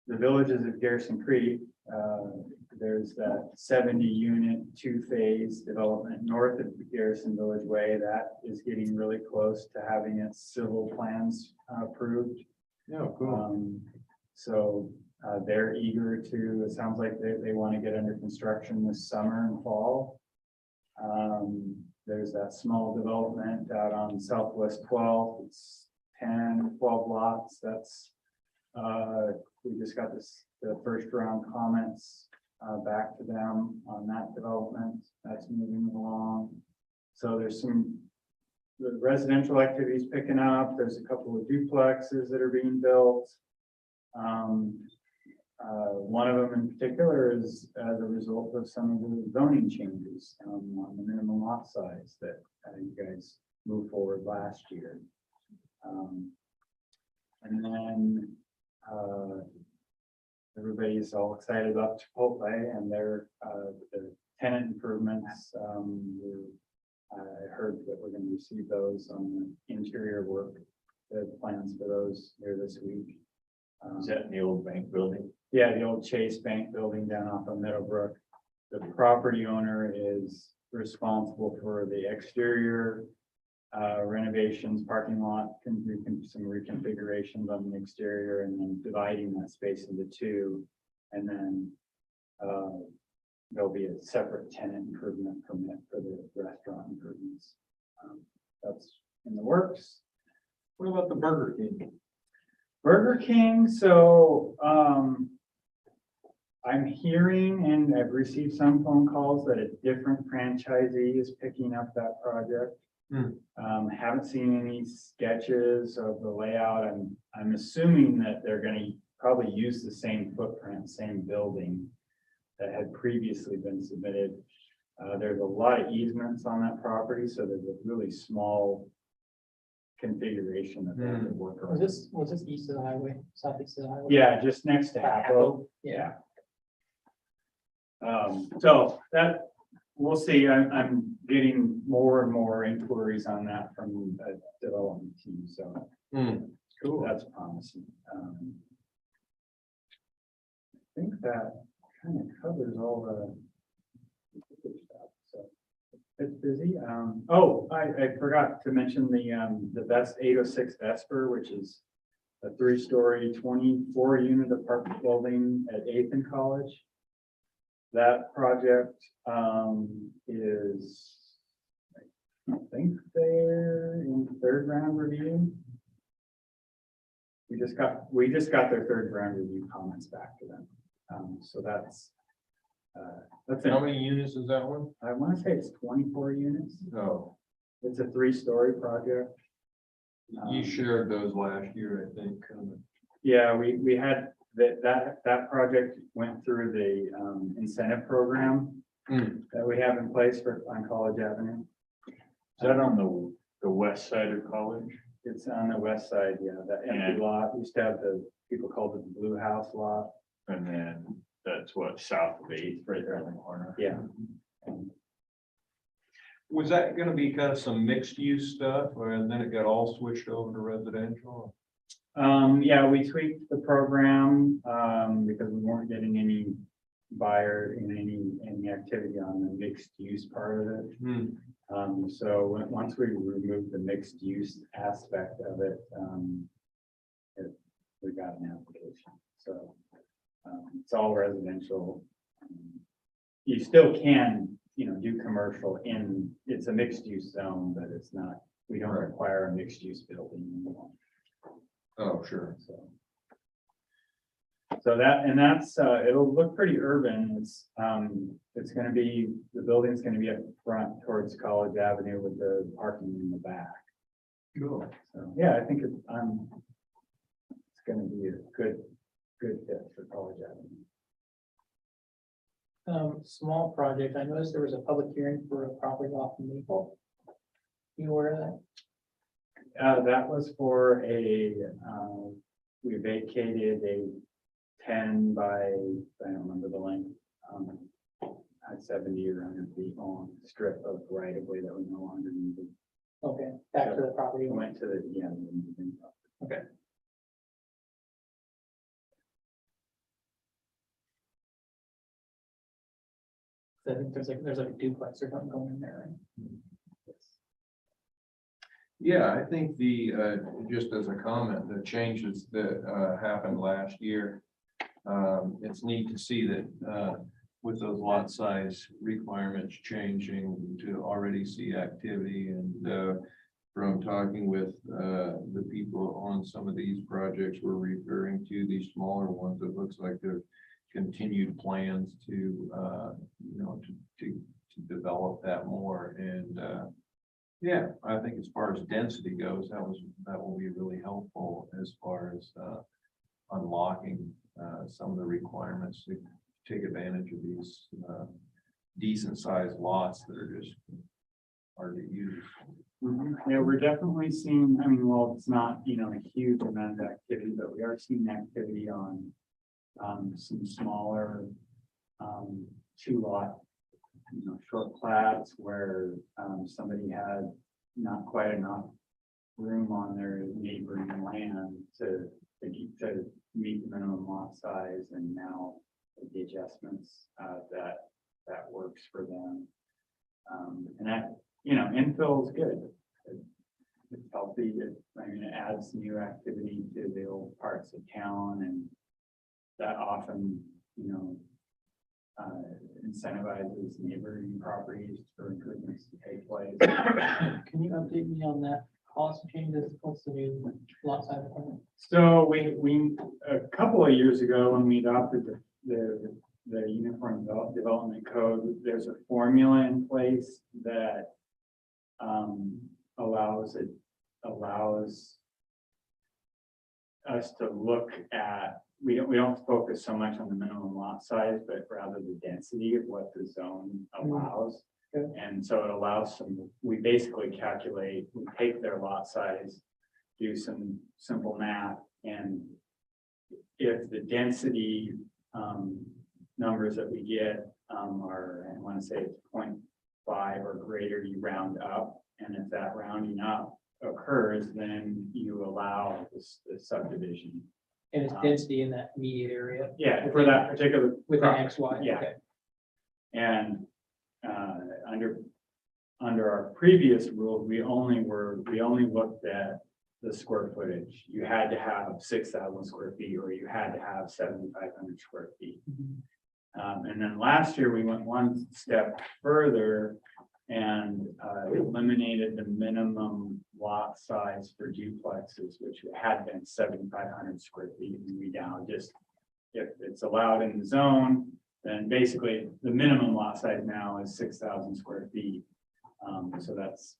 Villages of Garrison Creek, there's that 70 unit 2-phase development north of the Garrison Village Way that is getting really close to having its civil plans approved. Yeah, cool. So they're eager to, it sounds like they want to get under construction this summer and fall. There's that small development out on Southwest 12. It's 10, 12 lots. That's we just got the first round comments back to them on that development. That's moving along. So there's the residential activities picking up. There's a couple of duplexes that are being built. One of them in particular is as a result of some of the zoning changes on the minimum lot size that you guys moved forward last year. And then everybody's all excited about Chipotle and their tenant improvements. I heard that we're going to receive those on the interior work, the plans for those here this week. Is that in the old bank building? Yeah, the old Chase Bank building down off of Meadowbrook. The property owner is responsible for the exterior renovations, parking lot, some reconfigurations on the exterior, and then dividing that space into 2. And then there'll be a separate tenant improvement permit for the restaurant improvements. That's in the works. What about the Burger King? Burger King, so, I'm hearing and I've received some phone calls that a different franchisee is picking up that project. Haven't seen any sketches of the layout. I'm assuming that they're gonna probably use the same footprint, same building that had previously been submitted. There's a lot of easements on that property, so there's a really small configuration that they have to work around. Was this east of the highway, southeast of the highway? Yeah, just next to Apple. Yeah. So that, we'll see. I'm getting more and more inquiries on that from the development team, so Cool. that's promising. I think that kind of covers all the stuff, so it's busy. I forgot to mention the best 806 Vesper, which is a 3-story, 24-unit apartment building at 8th and College. That project is, I think they're in 3rd round review. We just got their 3rd round review comments back to them. So that's How many units is that one? I want to say it's 24 units. Oh, It's a 3-story project. you shared those last year, I think. Yeah, we had that project went through the incentive program that we have in place on College Avenue. Is that on the west side of College? It's on the west side, yeah, that empty lot. Used to have the people called it the Blue House lot. And then that's what, south of 8th, right there in the corner? Yeah. Was that gonna be kind of some mixed use stuff, and then it got all switched over to residential? Yeah, we tweaked the program, because we weren't getting any buyer in any activity on the mixed use part of it. So once we removed the mixed use aspect of it, we got an application. So it's all residential. You still can, do commercial it's a mixed use zone, but it's not, we don't Right. require a mixed use building anymore. Oh, sure. So that's, it'll look pretty urban. It's gonna be, the building's gonna be up front towards College Avenue with the parking in the back. Cool. So, yeah, I think it's gonna be a good fit for College Avenue. Small project, I noticed there was a public hearing for a property off in Maple. You aware of that? That was for we vacated a 10 by, I don't remember the length, 70 or 100 feet long strip of right of way that we no longer needed. Okay, back to the property. We went to the, yeah. Okay. I think there's like a duplex or something going in there, right? Yeah, I think just as a comment, the changes that happened last year. It's neat to see that with those lot size requirements changing to already see activity, and from talking with the people on some of these projects, we're referring to these smaller ones. It looks like there's continued plans to develop that more. And yeah, I think as far as density goes, that will be really helpful as far as unlocking some of the requirements to take advantage of these decent sized lots that are just hard to use. Yeah, we're definitely seeing, well, it's not, a huge amount of activity, but we are seeing activity on some smaller 2-lot, short plats where somebody had not quite enough room on their neighboring land to meet the minimum lot size, and now the adjustments that works for them. And that, infill is good. It's healthy. It adds new activity to the old parts of town, and that often, incentivizes neighboring properties for improvements to take place. Can you update me on that policy change? What's the new lot size requirement? So we, a couple of years ago, when we adopted the Uniform Development Code, there's a formula in place that allows us to look at, we don't focus so much on the minimum lot size, but rather the density of what the zone allows. Okay. And so it allows we basically calculate, we take their lot size, do some simple math, and if the density numbers that we get are, I want to say it's 0.5 or greater, you round up. And if that rounding up occurs, then you allow this subdivision. And it's density in that immediate area Yeah, for that particular. with an property. XY. Yeah. Okay. And under our previous rules, we only looked at the square footage. You had to have 6,000 square feet, or you had to have 7,500 square feet. And then last year, we went one step further and eliminated the minimum lot size for duplexes, which had been 7,500 square feet. And we now just, if it's allowed in the zone, then basically the minimum lot size now is 6,000 square feet. So that's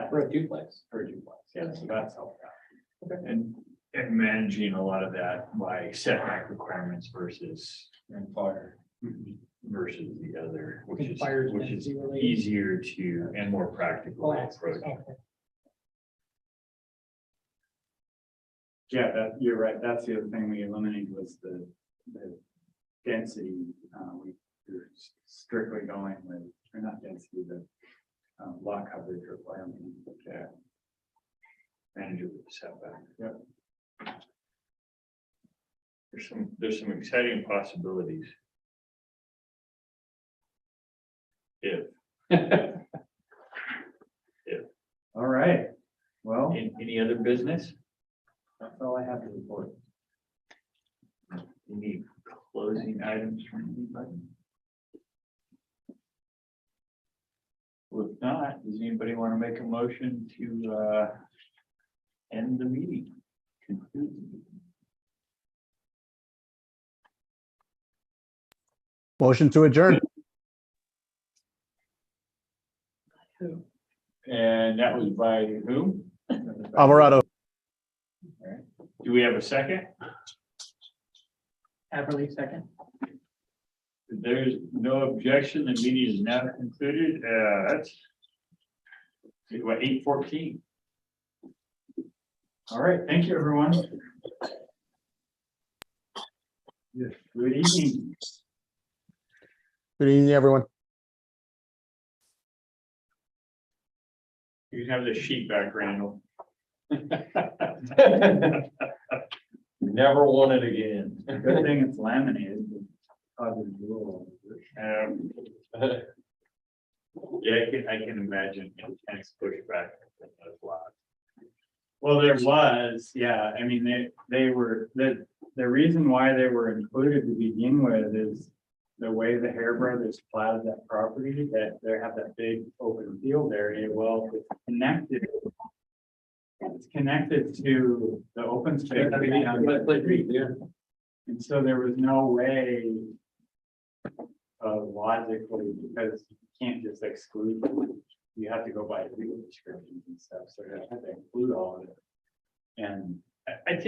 For a duplex. per duplex. Yeah, so that's helped out. And managing a lot of that by setback requirements versus fire versus the other, which is Fire's density related. easier to and more practical Oh, access, approach. okay. Yeah, you're right. That's the other thing we eliminated was the density. We're strictly going with, or not density, the lot coverage requirement. Yeah. Manage it with setback. Yep. There's some exciting possibilities. If All right. Well, any other business, that's all I have to report. any closing items from anybody? Well, if not, does anybody want to make a motion to end the meeting? Conclude the meeting? Motion to adjourn. And that was by whom? Alvarado. Do we have a second? Haverly, second. If there's no objection, the meeting is now concluded. That's 8:14. All right. Thank you, everyone. Yes, good evening. Good evening, everyone. You can have the sheet back, Randall. Never want it again. Good thing it's laminated. Causes rule. Yeah, I can imagine intense pushback. That's a lot. Well, there was, yeah, I mean, they were, the reason why they were included to begin with is the way the Hair Brothers platted that property, that they have that big open field area, well, it's connected to the open space. And so there was no way logically, because you can't just exclude them. You have to go by legal descriptions and stuff, so they have to include all of it. And I think